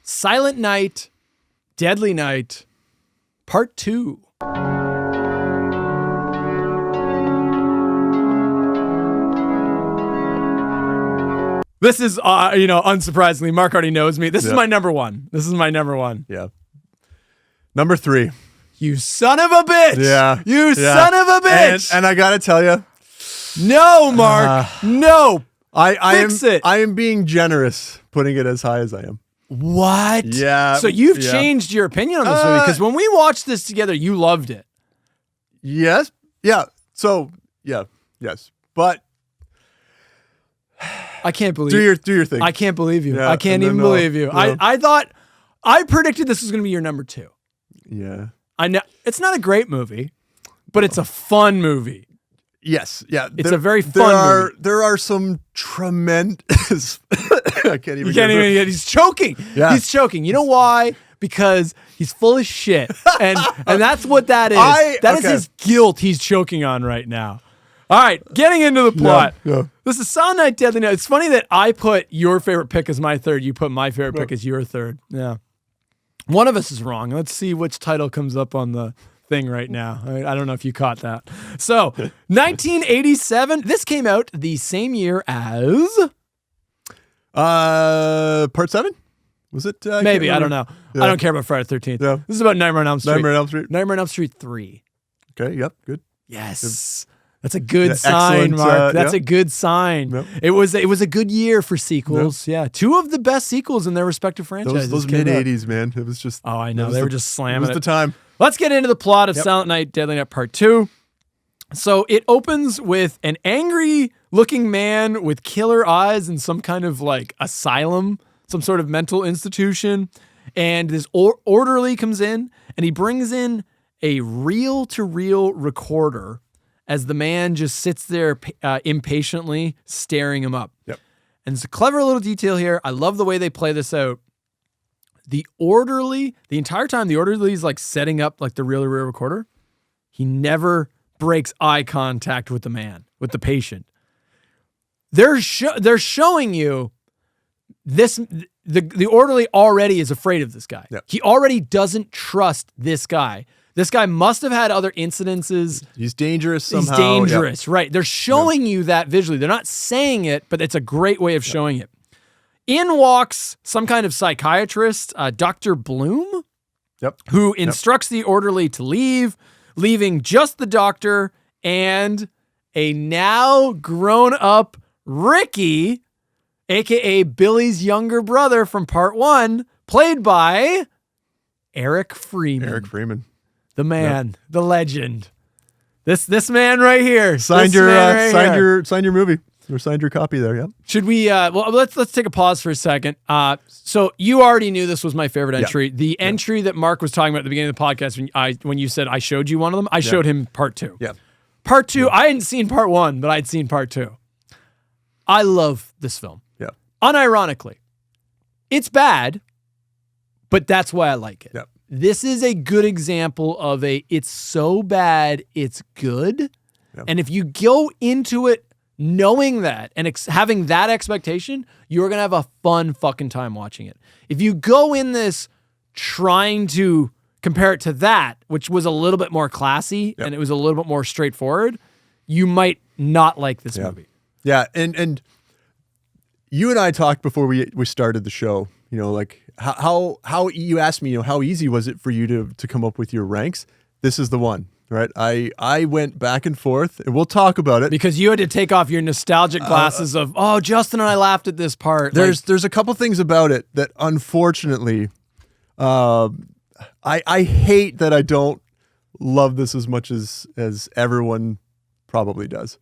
Silent Night, Deadly Night, Part 2. This is, unsurprisingly, Mark already knows me. This is my number one. Yeah. Number 3. You son of a bitch. Yeah. You son of a bitch. And I got to tell you. No, Mark. No. Fix it. I am being generous putting it as high as I am. What? Yeah. So you've changed your opinion on this movie because when we watched this together, you loved it. Yes. Yeah. So, yeah. Yes. But I can't believe do your thing. I can't believe you. Yeah, I can't even believe you. Yeah. I predicted this was going to be your number 2. Yeah. I know it's not a great movie, but it's a fun movie. Yes. Yeah. It's a very fun movie. There are some tremendous. I can't even. You can't even get. He's choking. Yeah. He's choking. You know why? Because he's full of shit, and that's what that is. That is his guilt. He's choking on right now. All right, getting into the plot. Yeah. This is Silent Night, Deadly Night. It's funny that I put your favorite pick as my third. You put my favorite pick as your third. Yeah. One of us is wrong. Let's see which title comes up on the thing right now. I don't know if you caught that. So, 1987. This came out the same year as Part 7? Was it? maybe, I don't know. Yeah. I don't care about Friday the 13th. Yeah. This is about Nightmare on Elm Street. Nightmare on Elm Street. Nightmare on Elm Street 3. Okay. Yep. Good. Yes. That's a good sign, excellent, Mark. That's a good sign. Yep. It was a good year for sequels. Yep. Yeah. 2 of the best sequels in their respective franchises. Those mid-80s, man. It was just. Oh, I know. They were just slamming it. It was the time. Let's get into the plot of Silent Night, Deadly Night Part 2. So it opens with an angry-looking man with killer eyes in some kind of like asylum, some sort of mental institution. And this orderly comes in, and he brings in a reel-to-reel recorder as the man just sits there impatiently staring him up. Yep. And it's a clever little detail here. I love the way they play this out. The orderly, the entire time, the orderly is like setting up like the reel-to-reel recorder. He never breaks eye contact with the man, with the patient. They're showing you this. The orderly already is afraid of this guy. Yep. He already doesn't trust this guy. This guy must have had other incidences. He's dangerous somehow. He's dangerous, right? They're showing you that visually. They're not saying it, but it's a great way of showing it. In walks some kind of psychiatrist, Dr. Bloom, who instructs the orderly to leave, leaving just the doctor and a now grown-up Ricky, a.k.a. Billy's younger brother from Part 1, played by Eric Freeman. Eric Freeman. The man, the legend. This man right here. Signed your movie. Or signed your copy there, yeah. Should we let's take a pause for a second. So you already knew this was my favorite entry. The entry that Mark was talking about at the beginning of the podcast when you said I showed you one of them, I showed him Part 2. Yeah. Part 2, I hadn't seen Part 1, but I'd seen Part 2. I love this film. Yeah. Unironically. It's bad, but that's why I like it. Yeah. This is a good example of it's so bad, it's good. Yeah. And if you go into it knowing that and having that expectation, you're going to have a fun fucking time watching it. If you go in this trying to compare it to that, which was a little bit more classy and it was a little bit more straightforward, you might not like this movie. Yeah, and you and I talked before we started the show, like how you asked me, how easy was it for you to come up with your ranks? This is the one. Right, I went back and forth, and we'll talk about it because you had to take off your nostalgic glasses of Justin and I laughed at this part. There's a couple things about it that unfortunately, I hate that I don't love this as much as everyone probably does,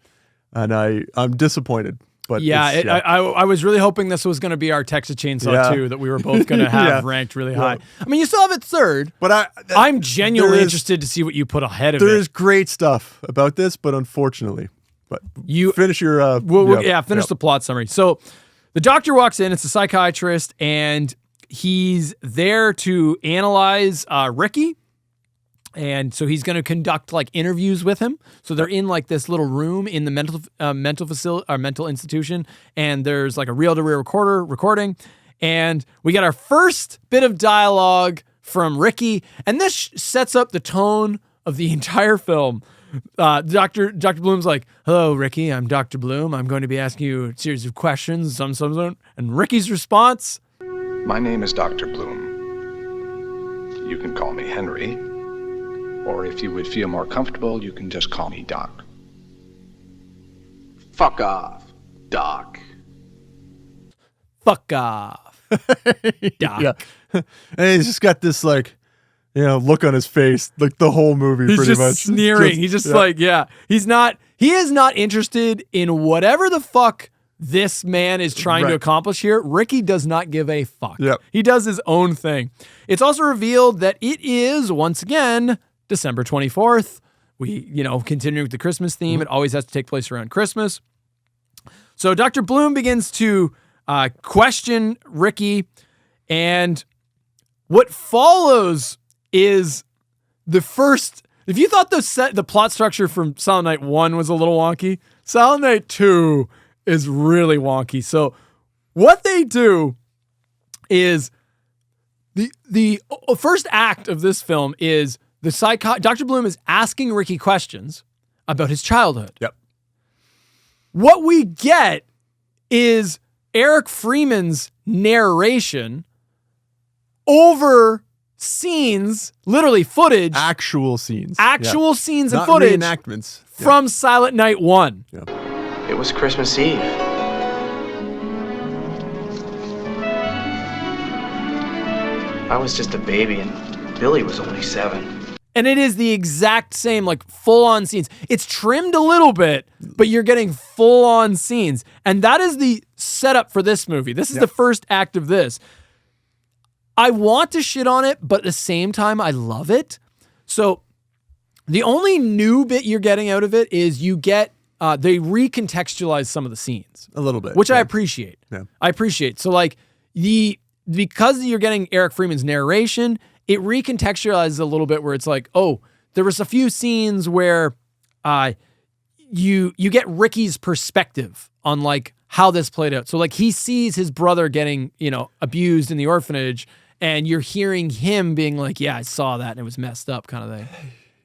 and I'm disappointed. But I was really hoping this was going to be our Texas Chainsaw 2 that we were both going to have ranked really high. I mean, you still have it third, but I'm genuinely interested to see what you put ahead of it. There is great stuff about this, but unfortunately, you finish your finish the plot summary. So the doctor walks in. It's a psychiatrist, and he's there to analyze Ricky. And so he's going to conduct like interviews with him. So they're in like this little room in the mental facility or mental institution, and there's like a reel-to-reel recording. And we get our first bit of dialogue from Ricky, and this sets up the tone of the entire film. Dr. Bloom's like, "Hello, Ricky, I'm Dr. Bloom. I'm going to be asking you a series of questions, and Ricky's response, My name is Dr. Bloom. You can call me Henry, or if you would feel more comfortable, you can just call me Doc. Fuck off, Doc. fuck off, Doc. Yeah. And he's just got this like, look on his face, like the whole movie He's pretty just much. sneering. He's just like, yeah. He is not interested in whatever the fuck this man is trying to accomplish here. Ricky does not give a fuck. Yep. He does his own thing. It's also revealed that it is, once again, December 24th. We, continuing with the Christmas theme, it always has to take place around Christmas. So Dr. Bloom begins to question Ricky, and what follows is the first. If you thought the plot structure from Silent Night 1 was a little wonky, Silent Night 2 is really wonky. So what they do is the first act of this film is Dr. Bloom is asking Ricky questions about his childhood. Yep. What we get is Eric Freeman's narration over scenes, literally footage, Actual scenes. scenes and Not footage reenactments. from Silent Night 1. Yeah. It was Christmas Eve. I was just a baby and Billy was only 7. And it is the exact same, like, full-on scenes. It's trimmed a little bit, but you're getting full-on scenes. And that is the setup for this movie. This is the first act of this. I want to shit on it, but at the same time, I love it. So the only new bit you're getting out of it is you get, they recontextualize some of the scenes. A little bit. Which I appreciate. Yeah. I appreciate. So, like, because you're getting Eric Freeman's narration, it recontextualizes a little bit where it's like, oh, there was a few scenes where you get Ricky's perspective on, like, how this played out. So, like, he sees his brother getting, abused in the orphanage, and you're hearing him being like, yeah, I saw that and it was messed up, kind of thing.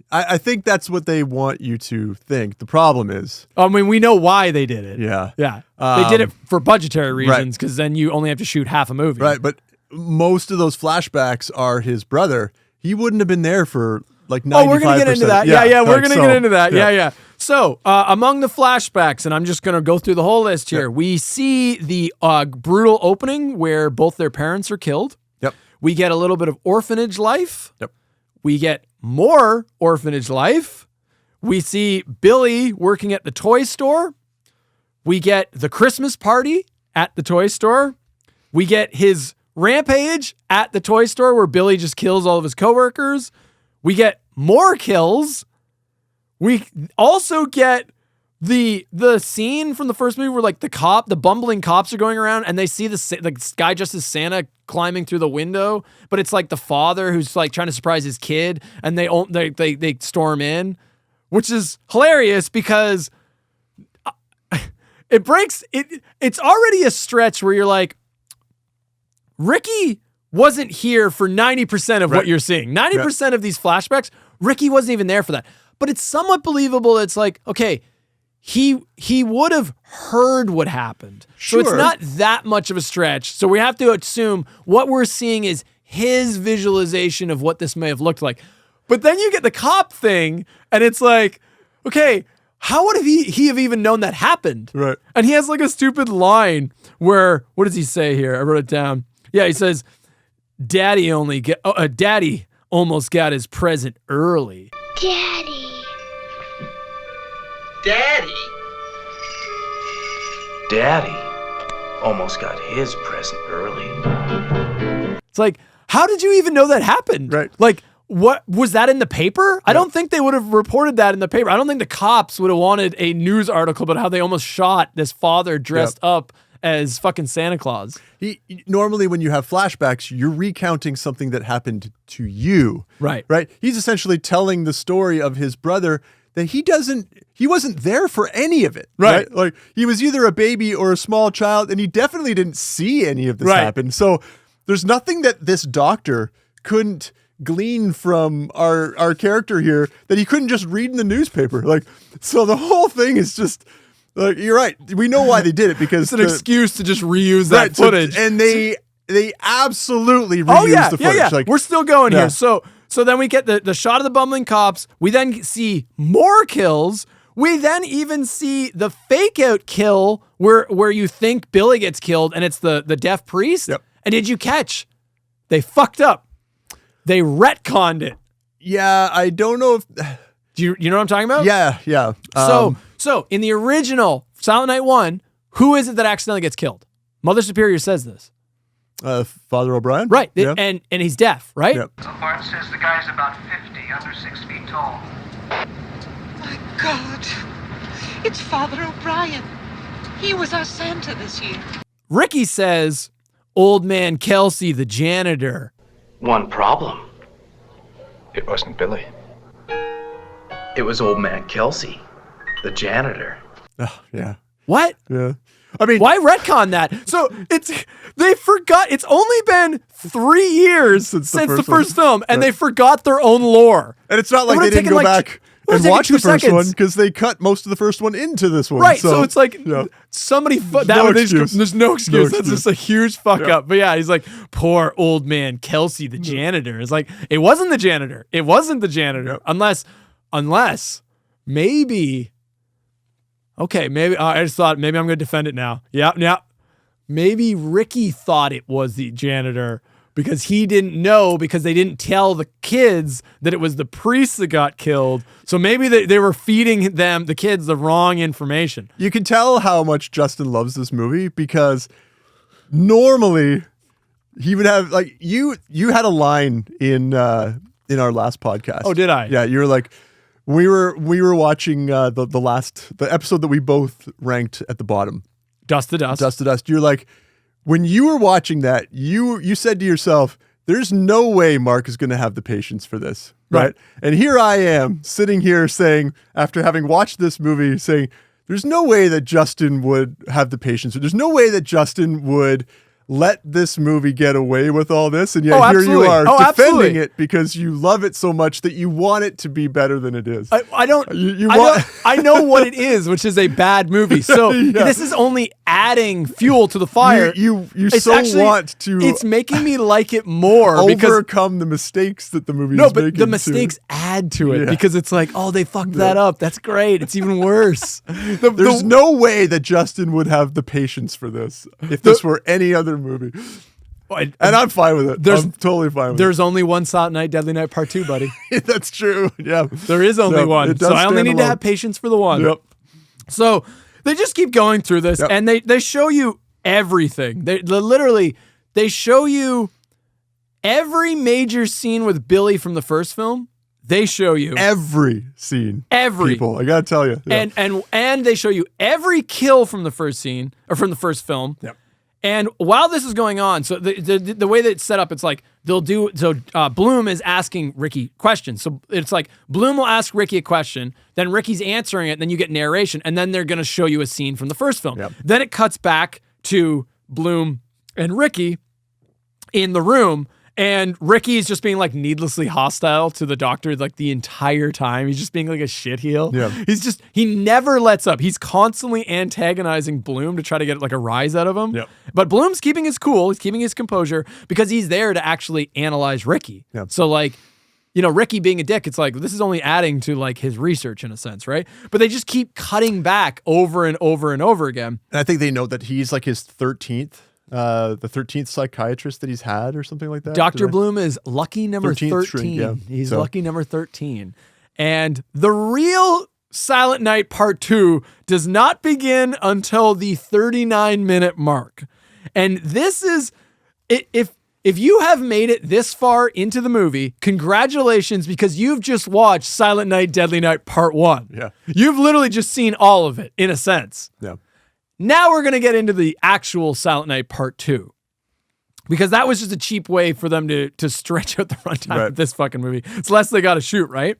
I think that's what they want you to think. The problem is, I mean, we know why they did it. Yeah. They did it for budgetary reasons, because then you only have to shoot half a movie. right, but most of those flashbacks are his brother. He wouldn't have been there for like 95%. Oh, we're going to get into that. Yeah, we're going to get into that. Yeah. So, among the flashbacks, and I'm just going to go through the whole list here, we see the brutal opening where both their parents are killed. Yep. We get a little bit of orphanage life. Yep. We get more orphanage life. We see Billy working at the toy store. We get the Christmas party at the toy store. We get his rampage at the toy store where Billy just kills all of his coworkers. We get more kills. We also get the scene from the first movie where, like, the bumbling cops are going around and they see the guy dressed as Santa climbing through the window, but it's like the father who's like trying to surprise his kid, and they storm in, which is hilarious because it's already a stretch where you're like, Ricky wasn't here for 90% of what you're seeing. 90% of these flashbacks, Ricky wasn't even there for that. But it's somewhat believable. It's like, okay, he would have heard what happened. Sure. So it's not that much of a stretch. So we have to assume what we're seeing is his visualization of what this may have looked like. But then you get the cop thing, and it's like, okay, how would he have even known that happened? Right. And he has like a stupid line where, what does he say here? I wrote it down. Yeah, he says, Daddy almost got his present early. Daddy almost got his present early. It's like, how did you even know that happened? Right. Like, what was that in the paper? I don't think they would have reported that in the paper. I don't think the cops would have wanted a news article about how they almost shot this father dressed up as fucking Santa Claus. Normally when you have flashbacks, you're recounting something that happened to you. Right. Right? He's essentially telling the story of his brother that he wasn't there for any of it. Right. Like he was either a baby or a small child, and he definitely didn't see any of this Right. happen. So there's nothing that this doctor couldn't glean from our character here that he couldn't just read in the newspaper. Like, so the whole thing is just like, you're right. We know why they did it because It's an excuse to just reuse that footage. and they absolutely reused the footage. Yeah. Like, We're still going Yeah. here. So then we get the shot of the bumbling cops. We then see more kills. We then even see the fake out kill where you think Billy gets killed and it's the deaf priest. Yep. And did you catch? They fucked up. They retconned it. yeah, I don't know if. Do you know what I'm talking about? Yeah. So in the original Silent Night 1, who is it that accidentally gets killed? Mother Superior says this. Father O'Brien? Right. Yeah. And he's deaf, right? Yep. So far it says the guy's about 50, under 6 feet tall. My God, it's Father O'Brien. He was our Santa this year. Ricky says, Old Man Kelsey, the janitor. One problem. It wasn't Billy. It was old man Kelsey, the janitor. Yeah. What? Yeah. I mean, Why retcon that? So they forgot. It's only been 3 years since the first film, and they forgot their own lore. and it's not like It they would've didn't taken, go back and taken watch 2 the first seconds. one because they cut most of the first one into this one. Right, so it's like yeah. somebody that no would excuse. there's no excuse. That's excuse. just a huge fuck up. But yeah, he's like, poor old man Kelsey, the janitor. It's like, it wasn't the janitor. It wasn't the janitor. Unless maybe. Okay, maybe I just thought maybe I'm gonna defend it now. Yeah. Maybe Ricky thought it was the janitor because he didn't know because they didn't tell the kids that it was the priest that got killed. So maybe they were feeding the kids, the wrong information. You can tell how much Justin loves this movie because normally he would have like you had a line in our last podcast. Oh, did I? Yeah, you were like we were watching the episode that we both ranked at the bottom. Dust to dust. Dust to Dust. You're like, when you were watching that, you said to yourself, there's no way Mark is going to have the patience for this. Right. And here I am sitting here saying, after having watched this movie, saying, there's no way that Justin would have the patience. There's no way that Justin would let this movie get away with all this. And yet here you absolutely. are Oh, defending absolutely. it because you love it so much that you want it to be better than it is. I don't. You I, want- don't I know what it is, which is a bad movie. So this is only adding fuel to the fire. You It's so actually- want to It's making me like it more because overcome the mistakes that the movie no, is but making. the mistakes add to it Yeah. because it's like, oh, they fucked that up. That's great. It's even worse. There's no way that Justin would have the patience for this if this were any other movie. And I'm fine with it. I'm totally fine with There's only one Silent Night, Deadly Night Part 2, buddy. it. That's true. Yeah. There is only No, one. it does So I only stand need to alone. have patience for the one. Yep. So they just keep going through this Yep. and they show you everything. They literally show you every major scene with Billy from the first film. They show you Every scene. People, I gotta tell you. Yeah. and they show you every kill from the first scene or from the first film. Yep. And while this is going on, so the way that it's set up, it's like Bloom is asking Ricky questions. So it's like Bloom will ask Ricky a question, then Ricky's answering it, then you get narration, and then they're going to show you a scene from the first film. Yep. Then it cuts back to Bloom and Ricky in the room, and Ricky is just being like needlessly hostile to the doctor like the entire time. He's just being like a shitheel. Yeah. He never lets up. He's constantly antagonizing Bloom to try to get like a rise out of him. Yep. But Bloom's keeping his cool. He's keeping his composure because he's there to actually analyze Ricky. Yep. So like, Ricky being a dick, it's like, this is only adding to like his research in a sense, right? But they just keep cutting back over and over and over again. And I think they know that he's like his 13th. The 13th psychiatrist that he's had or something like that. Dr. Bloom is lucky number 13th 13. shrink, yeah. He's So- lucky number 13. And the real Silent Night Part 2 does not begin until the 39-minute mark. And this is, if you have made it this far into the movie, congratulations, because you've just watched Silent Night, Deadly Night Part 1. Yeah. You've literally just seen all of it, in a sense. Yeah. Now we're going to get into the actual Silent Night Part 2. Because that was just a cheap way for them to stretch out the runtime Right. of this fucking movie. It's less they got to shoot, right?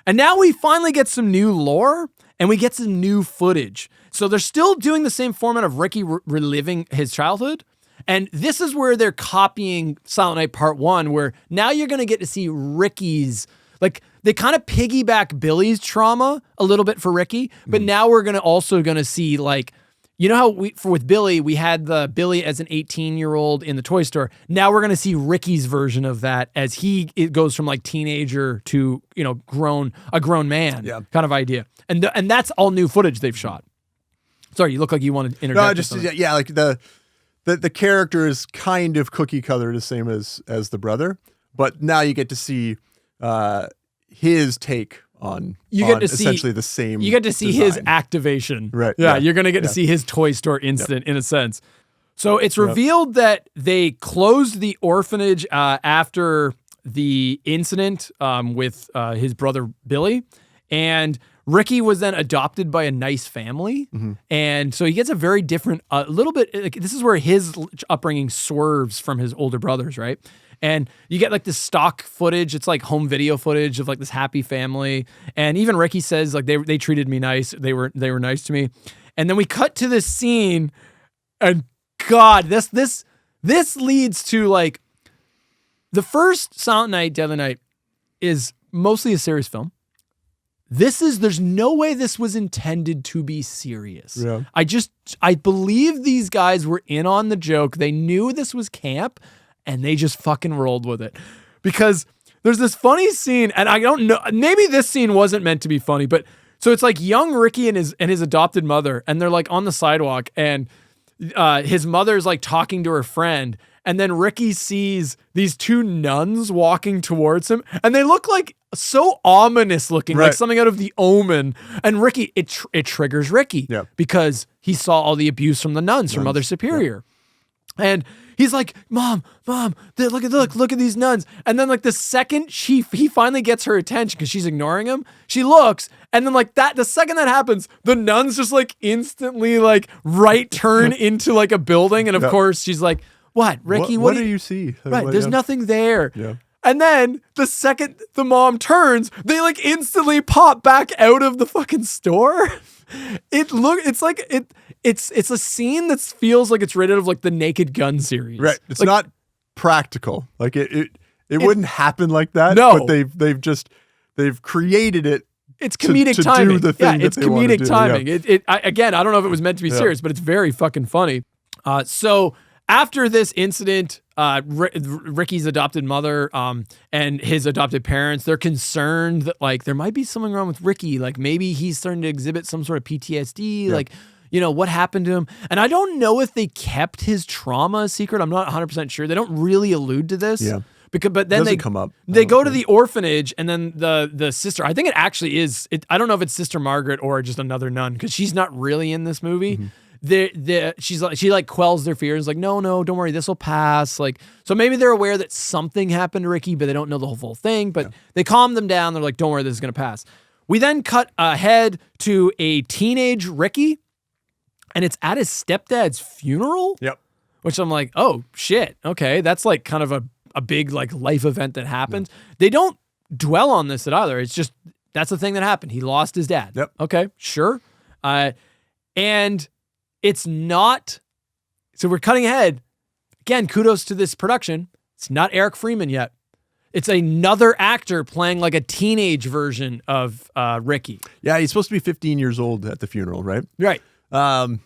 And now we finally get some new lore and we get some new footage. So they're still doing the same format of Ricky reliving his childhood. And this is where they're copying Silent Night Part 1, where now you're going to get to see Ricky's, like, they kind of piggyback Billy's trauma a little bit for Ricky, but now we're also going to see, like, you know how with Billy, we had the Billy as an 18-year-old in the toy store. Now we're going to see Ricky's version of that as it goes from like teenager to, you know, a grown man kind of idea. And that's all new footage they've shot. Sorry, you look like you want to interject. No, like the character is kind of cookie cutter, the same as the brother, but now you get to see his take on essentially the same. You get to see his activation. Right. Yeah, you're going to get to see his toy store incident in a sense. So it's revealed that they closed the orphanage after the incident with his brother Billy, and Ricky was then adopted by a nice family. And so he gets a very different, little bit, like, this is where his upbringing swerves from his older brothers, right? And you get like this stock footage. It's like home video footage of like this happy family. And even Ricky says like they treated me nice. They were nice to me. And then we cut to this scene, and God, this leads to like the first Silent Night, Deadly Night is mostly a serious film. There's no way this was intended to be serious. Yeah. I believe these guys were in on the joke. They knew this was camp, and they just fucking rolled with it. Because there's this funny scene, and I don't know, maybe this scene wasn't meant to be funny, but so it's like young Ricky and his adopted mother, and they're like on the sidewalk, and his mother's like talking to her friend, and then Ricky sees these two nuns walking towards him, and they look like so ominous looking, like something out of The Omen. And Ricky, it triggers Ricky because he saw all the abuse from the nuns from Mother Superior. And he's like, Mom, look at these nuns. And then like the second he finally gets her attention because she's ignoring him, she looks, and then like the second that happens, the nuns just like instantly like right turn into like a building. And of course she's like, what, Ricky? What do you see? Right, there's nothing there. Yeah. And then the second the mom turns, they like instantly pop back out of the fucking store. It's a scene that feels like it's rated out of like the Naked Gun series. Right. It's like, not practical. Like it wouldn't happen like that. No. But they've created it. It's comedic to timing. Do the thing it's comedic timing. Yeah. Again, I don't know if it was meant to be serious, but it's very fucking funny. So after this incident, Ricky's adopted mother and his adopted parents, they're concerned that like there might be something wrong with Ricky. Like maybe he's starting to exhibit some sort of PTSD. Like, you know, what happened to him? And I don't know if they kept his trauma a secret. I'm not 100% sure. They don't really allude to this. Yeah. But then they come up. They go to the orphanage, and then the sister, I think it actually is, I don't know if it's Sister Margaret or just another nun, because she's not really in this movie. She like quells their fears, like, no, don't worry, this will pass. Like, so maybe they're aware that something happened to Ricky, but they don't know the whole thing. But they calm them down. They're like, don't worry, this is gonna pass. We then cut ahead to a teenage Ricky, and it's at his stepdad's funeral. Yep. Which I'm like, oh shit, okay, that's like kind of a big like life event that happens. They don't dwell on this at either. It's just that's the thing that happened. He lost his dad. Yep. Okay, sure. And it's not, so we're cutting ahead. Again, kudos to this production. It's not Eric Freeman yet. It's another actor playing like a teenage version of Ricky. Yeah, he's supposed to be 15 years old at the funeral, right? Right. Credit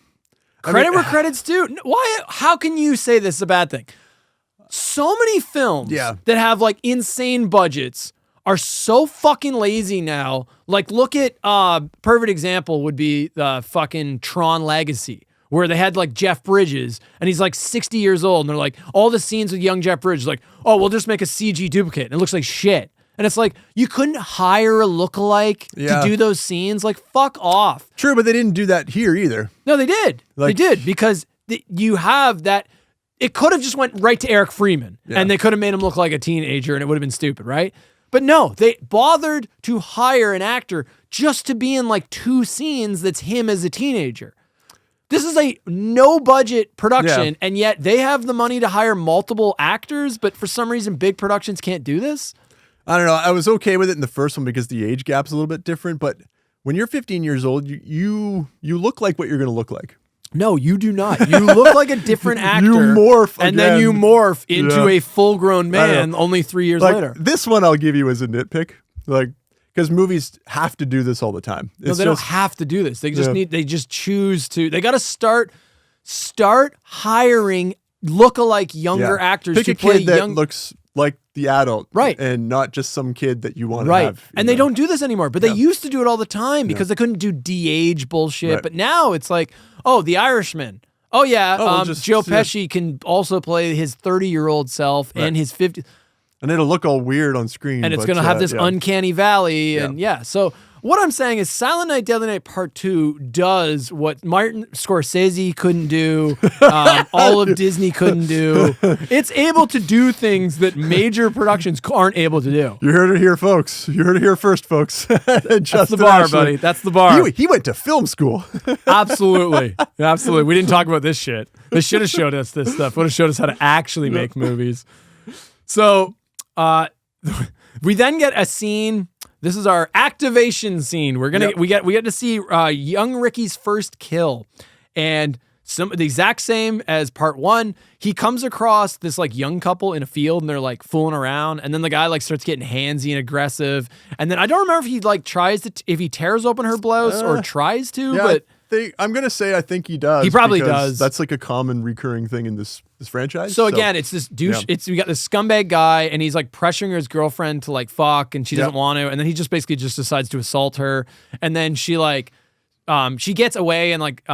where credit's due. Why? How can you say this is a bad thing? So many films that have like insane budgets are so fucking lazy now. Like, look at perfect example would be the fucking Tron Legacy, where they had like Jeff Bridges, and he's like 60 years old, and they're like, all the scenes with young Jeff Bridges, like, oh, we'll just make a CG duplicate, and it looks like shit. And it's like, you couldn't hire a lookalike to do those scenes? Like, fuck off. True, but they didn't do that here either. No, they did. They did, because you have that. It could have just went right to Eric Freeman, and they could have made him look like a teenager, and it would have been stupid, right? But no, they bothered to hire an actor just to be in like 2 scenes that's him as a teenager. This is a no-budget production, and yet they have the money to hire multiple actors, but for some reason, big productions can't do this? I don't know. I was okay with it in the first one because the age gap's a little bit different. But when you're 15 years old, you look like what you're going to look like. No, you do not. You look like a different actor. You morph and then you morph into a full-grown man only 3 years like, later. This one I'll give you as a nitpick. Like, because movies have to do this all the time. No, they don't have to do this. They just they just choose to. They got to start hiring look-alike younger actors Pick to a play kid that looks like the adult. Right. And not just some kid that you want to right. have. And they don't do this anymore, but they used to do it all the time because they couldn't do de-age bullshit. Right. But now it's like, oh, The Irishman. Oh, yeah, Joe Pesci can also play his 30-year-old self and his 50. And it'll look all weird on screen. And it's going to have this uncanny valley. And so what I'm saying is Silent Night, Deadly Night Part 2 does what Martin Scorsese couldn't do, all of Disney couldn't do. It's able to do things that major productions aren't able to do. You heard it here, folks. You heard it here first, folks. That's the bar, buddy. That's the bar. He went to film school. Absolutely. Absolutely. We didn't talk about this shit. They should have showed us this stuff. Would have showed us how to actually make movies. So we then get a scene. This is our activation scene. We get to see young Ricky's first kill, and the exact same as part 1. He comes across this like young couple in a field, and they're like fooling around, and then the guy like starts getting handsy and aggressive, and then I don't remember if he like tries to if he tears open her blouse or tries to, but. I'm gonna say I think he does. He probably does. That's like a common recurring thing in this franchise. So again, it's this douche. We got this scumbag guy, and he's like pressuring his girlfriend to like fuck, and she doesn't want to, and then he just basically just decides to assault her, and then she like, she gets away and like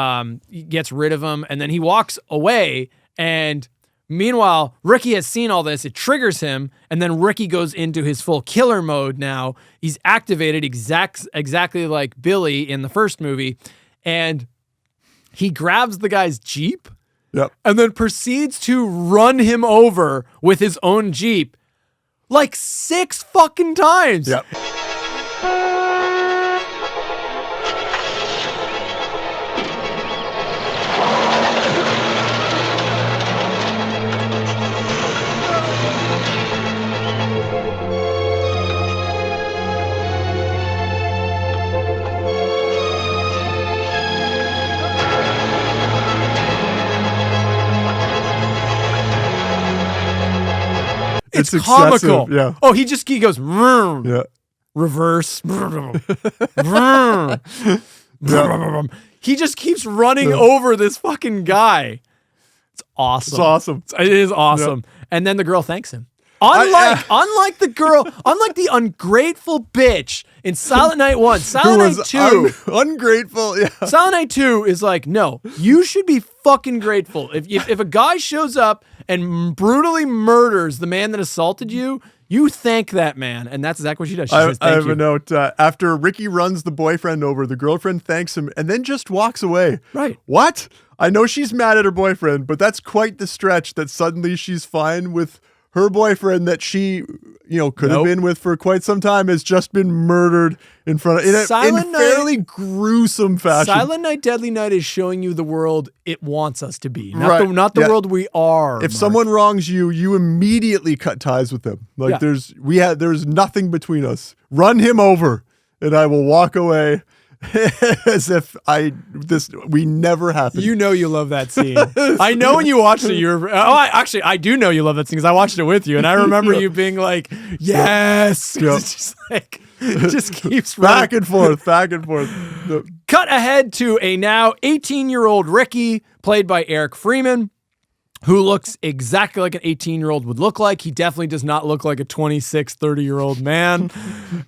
gets rid of him, and then he walks away, and meanwhile Ricky has seen all this. It triggers him, and then Ricky goes into his full killer mode. Now he's activated exactly like Billy in the first movie. And he grabs the guy's Jeep and then proceeds to run him over with his own Jeep like 6 fucking times. Yep. It's comical. Yeah. Oh, he goes, vroom, Yeah. reverse. Vroom, vroom. He just keeps running over this fucking guy. It's awesome. It's awesome. It is awesome. Yeah. And then the girl thanks him. Unlike the ungrateful bitch in Silent Night 1, Silent Night 2. Ungrateful, yeah. Silent Night 2 is like, no, you should be fucking grateful. If a guy shows up and brutally murders the man that assaulted you, you thank that man. And that's exactly what she does. She says, thank you. I have a note. After Ricky runs the boyfriend over, the girlfriend thanks him and then just walks away. Right. What? I know she's mad at her boyfriend, but that's quite the stretch that suddenly she's fine with her boyfriend that she, could have been with for quite some time has just been murdered in front of in fairly gruesome fashion. Silent Night, Deadly Night is showing you the world it wants us to be, not the world we are. If someone wrongs you, you immediately cut ties with them. Like there's nothing between us. Run him over, and I will walk away. As if we never happened. You know you love that scene. I know when you watched it, I do know you love that scene because I watched it with you, and I remember you being like, yes. It's just like, it just keeps back and forth. Yep. Cut ahead to a now 18-year-old Ricky, played by Eric Freeman, who looks exactly like an 18-year-old would look like. He definitely does not look like a 26, 30-year-old man.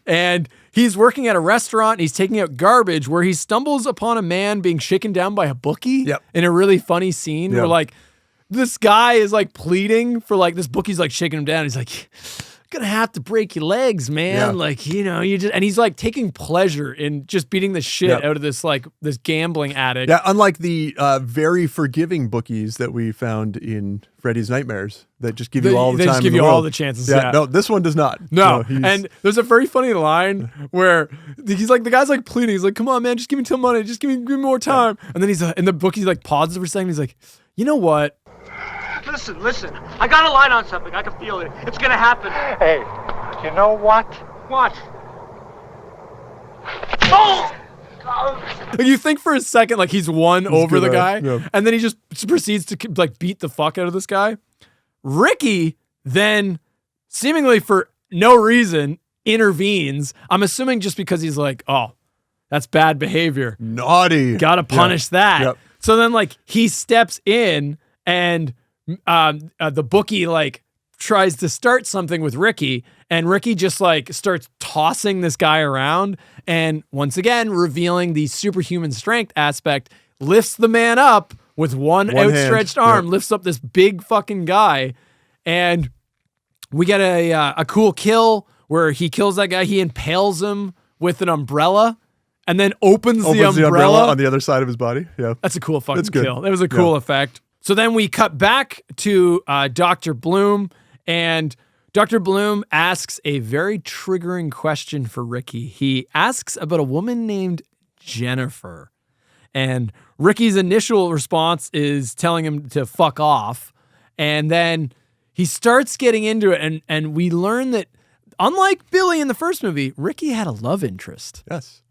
And he's working at a restaurant. He's taking out garbage where he stumbles upon a man being shaken down by a bookie in a really funny scene where like this guy is like pleading for like this bookie's like shaking him down. He's like, gonna have to break your legs, man. Like, and he's like taking pleasure in just beating the shit out of this gambling addict. Yeah, unlike the very forgiving bookies that we found in Freddy's Nightmares that just give you all the time. They just give you all the chances. Yeah. No, this one does not. No. And there's a very funny line where he's like, the guy's like pleading. He's like, come on, man, just give me some money. Just give me more time. And then and the bookie like pauses for a second. He's like, you know what? Listen. I got a line on something. I can feel it. It's gonna happen. Hey, You know what? What? You think for a second like he's won over the guy, yeah. and then he just proceeds to like beat the fuck out of this guy. Ricky then, seemingly for no reason, intervenes. I'm assuming just because he's like, oh, that's bad behavior. Naughty. Gotta punish that. Yep. So then like he steps in and the bookie like tries to start something with Ricky, and Ricky just like starts tossing this guy around, and once again revealing the superhuman strength aspect, lifts the man up with one outstretched hand. arm, Yep. lifts up this big fucking guy, and we get a cool kill where he kills that guy. He impales him with an umbrella and then opens the umbrella on the other side of his body. Yeah. That's a cool fucking That's good. kill. That was a cool effect. So then we cut back to Dr. Bloom, and Dr. Bloom asks a very triggering question for Ricky. He asks about a woman named Jennifer. And Ricky's initial response is telling him to fuck off. And then he starts getting into it, and we learn that unlike Billy in the first movie, Ricky had a love interest. Yes.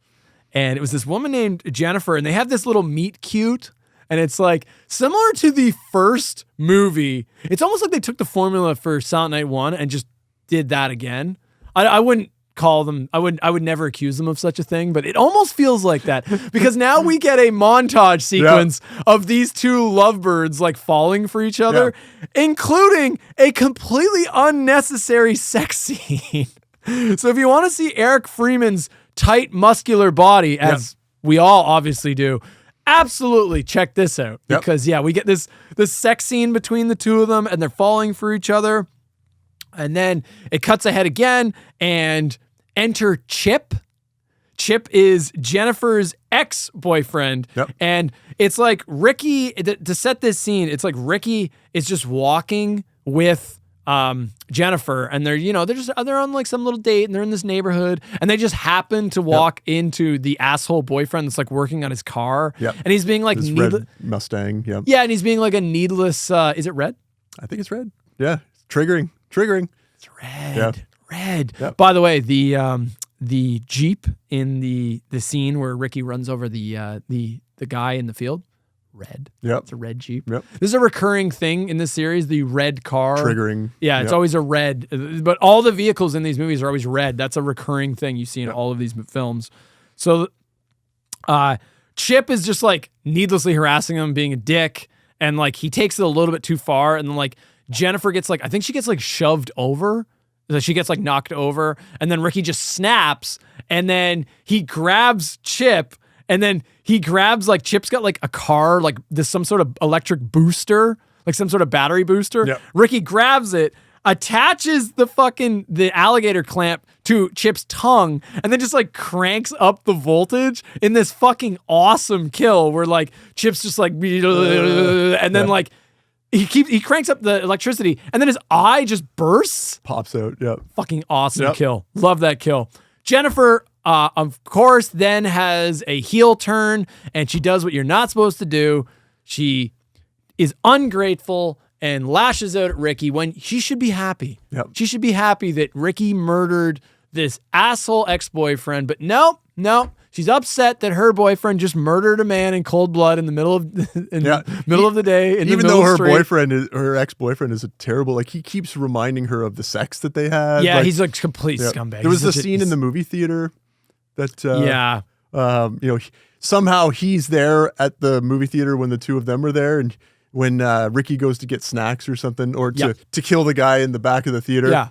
And it was this woman named Jennifer, and they have this little meet cute. And it's like similar to the first movie. It's almost like they took the formula for Silent Night 1 and just did that again. I wouldn't call them, I would never accuse them of such a thing, but it almost feels like that because now we get a montage sequence of these two lovebirds like falling for each other, including a completely unnecessary sex scene. So if you want to see Eric Freeman's tight muscular body, as we all obviously do, absolutely check this out because we get this sex scene between the two of them and they're falling for each other. And then it cuts ahead again and enter Chip. Chip is Jennifer's ex-boyfriend. Yep. And it's like Ricky, to set this scene, it's like Ricky is just walking with Jennifer, and they're on like some little date, and they're in this neighborhood, and they just happen to walk into the asshole boyfriend that's like working on his car. Yep. And he's being like this red Mustang. Yep. Yeah, and he's being like a needless. Is it red? I think it's red. Yeah, triggering. It's red. Yeah. Red. Yep. By the way, the Jeep in the scene where Ricky runs over the guy in the field. Red. Yep. It's a red Jeep. Yep. This is a recurring thing in this series, the red car. Triggering. Yeah, it's always a red. But all the vehicles in these movies are always red. That's a recurring thing you see in all of these films. So Chip is just like needlessly harassing him, being a dick, and like he takes it a little bit too far, and then like Jennifer gets like, I think she gets like shoved over. So she gets like knocked over, and then Ricky just snaps, and then he grabs Chip, and then he grabs like Chip's got like a car, like this some sort of electric booster, like some sort of battery booster. Yep. Ricky grabs it, attaches the alligator clamp to Chip's tongue, and then just like cranks up the voltage in this fucking awesome kill where like Chip's just like, and then like he cranks up the electricity, and then his eye just bursts. Pops out, yep. Fucking awesome kill. Love that kill. Jennifer, of course, then has a heel turn, and she does what you're not supposed to do. She is ungrateful and lashes out at Ricky when she should be happy. Yep. She should be happy that Ricky murdered this asshole ex-boyfriend, but no. She's upset that her boyfriend just murdered a man in cold blood in the middle of the day. Even though her ex-boyfriend is a terrible, like he keeps reminding her of the sex that they had. Yeah, like, he's a complete scumbag. There was a scene in the movie theater that, somehow he's there at the movie theater when the two of them are there, and when Ricky goes to get snacks or something, or to kill the guy in the back of the theater,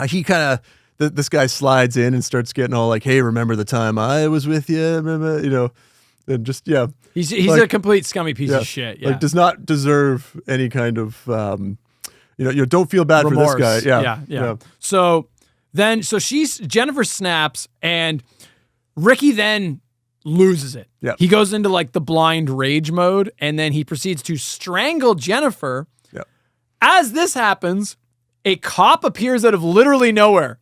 he kind of. This guy slides in and starts getting all like, "Hey, remember the time I was with you?" Remember, and just he's like, a complete scummy piece of shit. Yeah, like does not deserve any kind of don't feel bad remorse for this guy. Yeah. So Jennifer snaps, and Ricky then loses it. Yeah, he goes into like the blind rage mode, and then he proceeds to strangle Jennifer. Yeah. As this happens, a cop appears out of literally nowhere.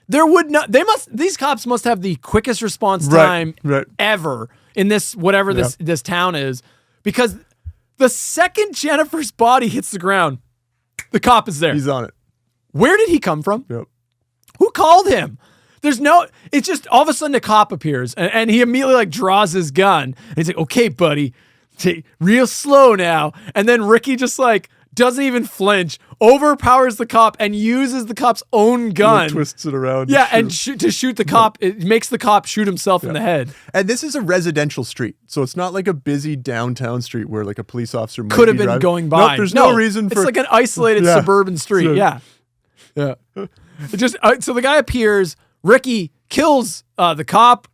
These cops must have the quickest response time ever in this, whatever this town is, because the second Jennifer's body hits the ground, the cop is there. He's on it. Where did he come from? Yep. called him. It's just all of a sudden a cop appears and he immediately like draws his gun. And he's like, okay, buddy, take real slow now. And then Ricky just like doesn't even flinch, overpowers the cop and uses the cop's own gun. Twists it around. Yeah, and to shoot the cop, it makes the cop shoot himself in the head. And this is a residential street, so it's not like a busy downtown street where like a police officer might Could have be been driving. going by. Nope, there's no reason for. It's like an isolated suburban street. So- Yeah. It just so the guy appears. Ricky kills the cop,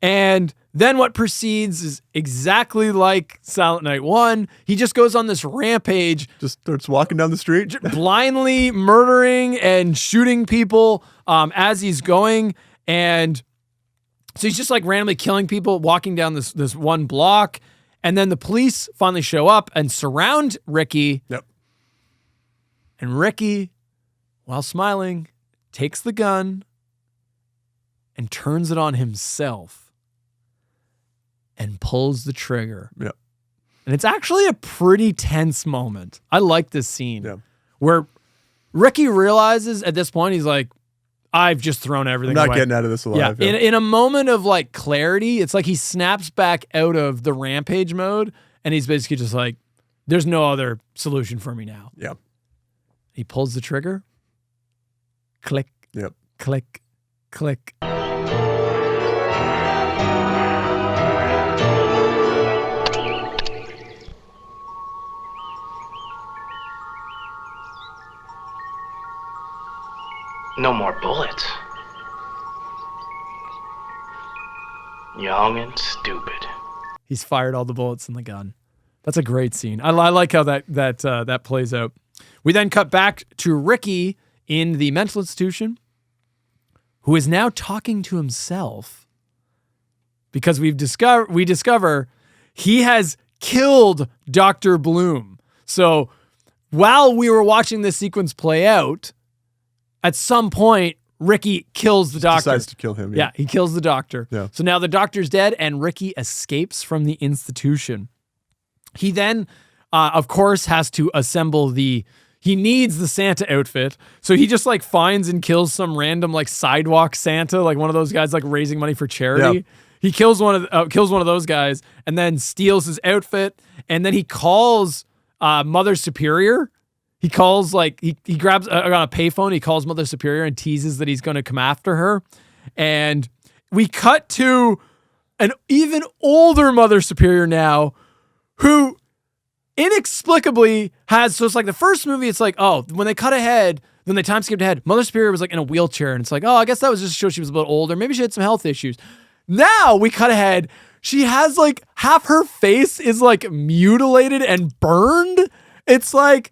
and then what proceeds is exactly like Silent Night 1. He just goes on this rampage, just starts walking down the street, blindly murdering and shooting people as he's going. And so he's just like randomly killing people, walking down this one block. And then the police finally show up and surround Ricky. Yep. And Ricky, while smiling, takes the gun and turns it on himself and pulls the trigger. Yep. And it's actually a pretty tense moment. I like this scene where Ricky realizes at this point, he's like, I've just thrown everything I'm not away. getting out of this alive. Yeah. In a moment of like clarity, it's like he snaps back out of the rampage mode and he's basically just like, there's no other solution for me now. Yeah. He pulls the trigger. Click. Yep. Click. Click. No more bullets. Young and stupid. He's fired all the bullets in the gun. That's a great scene. I like how that plays out. We then cut back to Ricky in the mental institution, who is now talking to himself because we discover he has killed Dr. Bloom. So while we were watching this sequence play out, at some point, Ricky kills the doctor. Decides to kill him. Yeah, he kills the doctor. Yeah. So now the doctor's dead and Ricky escapes from the institution. He then, of course, has to assemble he needs the Santa outfit. So he just like finds and kills some random like sidewalk Santa, like one of those guys like raising money for charity. Yeah. He kills one of those guys and then steals his outfit. And then he calls Mother Superior. He calls he grabs on a payphone. He calls Mother Superior and teases that he's going to come after her. And we cut to an even older Mother Superior now, who inexplicably so it's like the first movie. It's like, oh, when they cut ahead, then they time skipped ahead. Mother Superior was like in a wheelchair, and it's like, oh, I guess that was just to show she was a little older. Maybe she had some health issues. Now we cut ahead. She has like half her face is like mutilated and burned. It's like.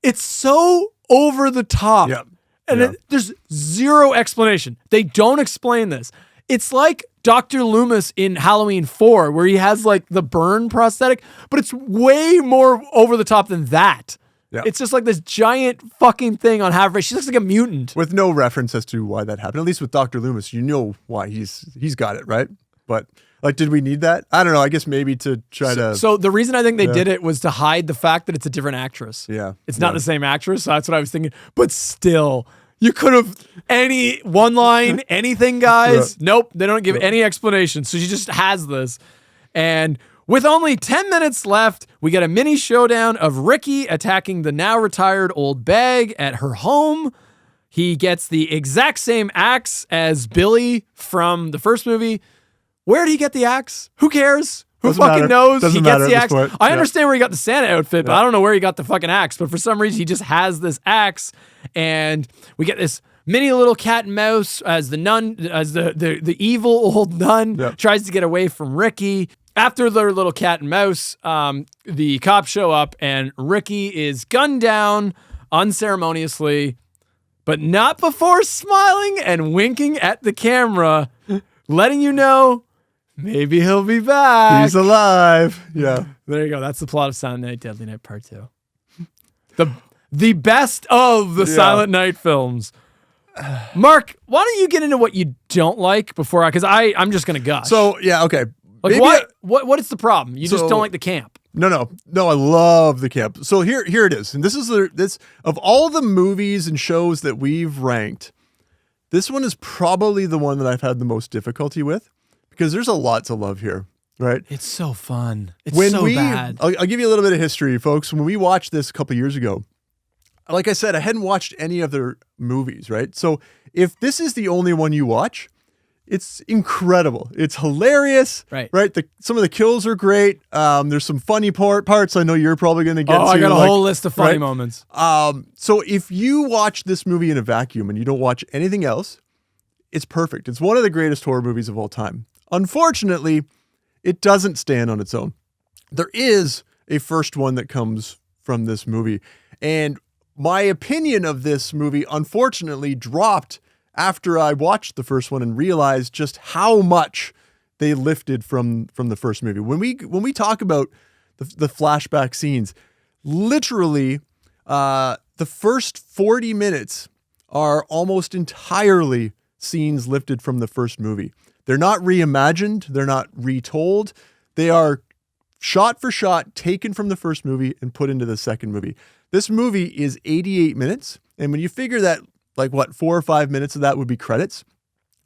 It's so over the top. Yep. And there's zero explanation. They don't explain this. It's like Dr. Loomis in Halloween 4, where he has like the burn prosthetic, but it's way more over the top than that. Yeah. It's just like this giant fucking thing on half her face. She looks like a mutant. With no reference as to why that happened. At least with Dr. Loomis, you know why he's got it, right? But like, did we need that? I don't know. I guess maybe to try to. So the reason I think they did it was to hide the fact that it's a different actress. Yeah. It's not the same actress. So that's what I was thinking. But still, you could have any one line, anything, guys. Yeah. Nope. They don't give any explanation. So she just has this. And with only 10 minutes left, we get a mini showdown of Ricky attacking the now retired old bag at her home. He gets the exact same axe as Billy from the first movie. Where did he get the axe? Who cares? Who Doesn't fucking matter. knows? Doesn't He gets matter the at axe. this point. I Yeah. understand where he got the Santa outfit, but I don't know where he got the fucking axe. But for some reason, he just has this axe, and we get this mini little cat and mouse as the nun, as the evil old nun tries to get away from Ricky. After their little cat and mouse, the cops show up, and Ricky is gunned down unceremoniously, but not before smiling and winking at the camera, letting you know maybe he'll be back. He's alive. Yeah. There you go. That's the plot of Silent Night, Deadly Night Part 2. The best of the Silent Night films. Mark, why don't you get into what you don't like before because I'm just gonna gush. So yeah, okay. Like Maybe what is the problem? You just don't like the camp. No. I love the camp. So here it is, and this is of all the movies and shows that we've ranked. This one is probably the one that I've had the most difficulty with because there's a lot to love here, right? It's so fun. It's so bad. I'll give you a little bit of history, folks. When we watched this a couple years ago, like I said, I hadn't watched any other movies, right? So if this is the only one you watch, it's incredible. It's hilarious, right? Some of the kills are great. There's some funny parts I know you're probably going to get to. I got a whole list of funny moments. So if you watch this movie in a vacuum and you don't watch anything else, it's perfect. It's one of the greatest horror movies of all time. Unfortunately, it doesn't stand on its own. There is a first one that comes from this movie, and my opinion of this movie unfortunately dropped after I watched the first one and realized just how much they lifted from the first movie. When we talk about the flashback scenes, literally the first 40 minutes are almost entirely scenes lifted from the first movie. They're not reimagined. They're not retold. They are shot for shot taken from the first movie and put into the second movie. This movie is 88 minutes. And when you figure that 4 or 5 minutes of that would be credits,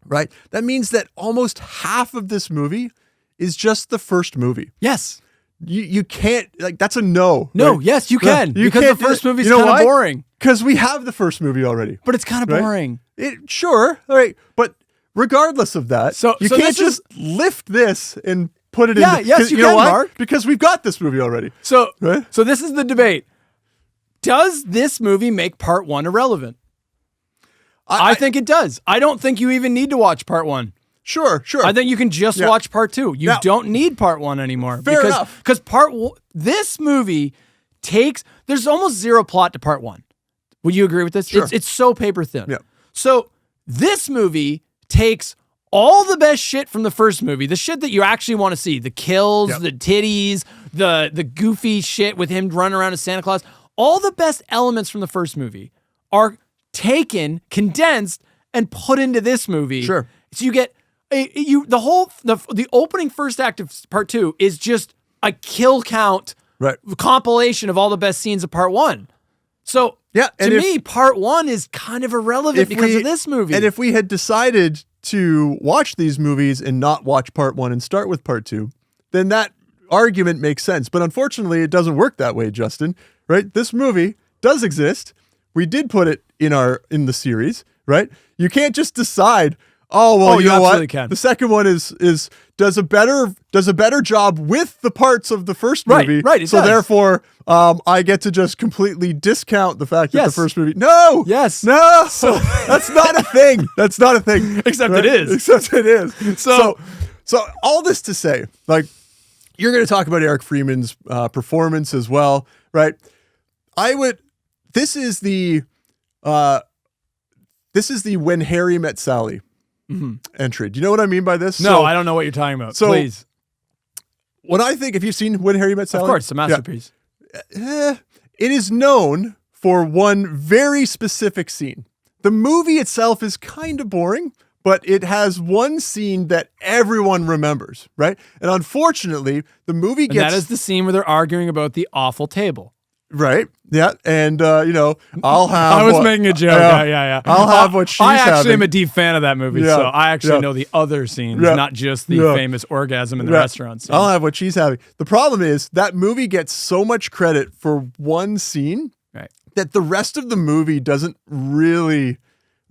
right? That means that almost half of this movie is just the first movie. Yes. You can't, that's a no. No, right? yes, you can. You because can't the first movie is you know kind of boring. Because we have the first movie already. But it's kind of boring. Sure. All right. But regardless of that, you can't just lift this and put it in. Yes, you can, Mark. Because we've got this movie already. So this is the debate. Does this movie make part one irrelevant? I think it does. I don't think you even need to watch part one. Sure. I think you can just watch part two. You don't need part one anymore. Fair enough. Because this movie there's almost zero plot to part one. Would you agree with this? Sure. It's so paper thin. Yeah. So this movie takes all the best shit from the first movie, the shit that you actually want to see, the kills, the titties, the goofy shit with him running around as Santa Claus. All the best elements from the first movie are taken, condensed, and put into this movie. Sure. So you get the opening first act of part two is just a kill count compilation of all the best scenes of part one. So to me, part one is kind of irrelevant because of this movie. And if we had decided to watch these movies and not watch part one and start with part two, then that argument makes sense. But unfortunately, it doesn't work that way, Justin. Right? This movie does exist. We did put it in the series, right? You can't just decide, you know what? Can. The second one does a better job with the parts of the first movie. Right. So therefore, I get to just completely discount the fact that the first movie. No. Yes. No. So that's not a thing. That's not a thing. Except right? it is. Except it is. So all this to say, you're going to talk about Eric Freeman's performance as well, right? This is the When Harry Met Sally entry. Do you know what I mean by this? No, I don't know what you're talking about. So, please. When I think, have you seen When Harry Met Sally? Of course, it's a masterpiece. Yeah. It is known for one very specific scene. The movie itself is kind of boring, but it has one scene that everyone remembers, right? And unfortunately, the movie gets... And that is the scene where they're arguing about the awful table. Right. Yeah. And, I'll have... I was making a joke. Yeah. I'll have what she's having. I actually am a deep fan of that movie, so I actually know the other scenes, not just the famous orgasm in the restaurant scene. I'll have what she's having. The problem is that movie gets so much credit for one scene that the rest of the movie doesn't really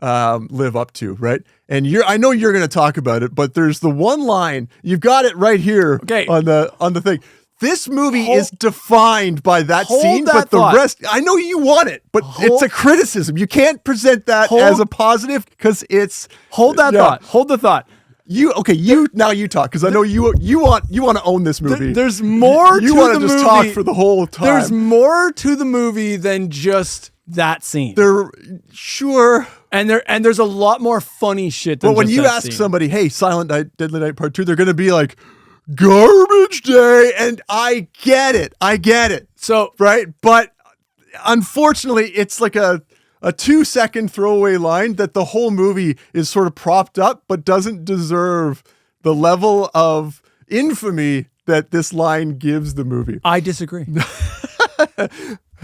live up to, right? And I know you're going to talk about it, but there's the one line, you've got it right here on the thing. This movie is defined by that scene, but the rest, I know you want it, but it's a criticism. You can't present that as a positive because it's... Hold that thought. Hold the thought. You talk because I know you want to own this movie. There's more to the movie. You want to just talk for the whole time. There's more to the movie than just that scene. Sure. And there's a lot more funny shit than when just you that ask scene. somebody, hey, Silent Night, Deadly Night Part 2, they're going to be like, garbage day. And I get it. So, right. But unfortunately, it's like a 2-second throwaway line that the whole movie is sort of propped up, but doesn't deserve the level of infamy that this line gives the movie. I disagree.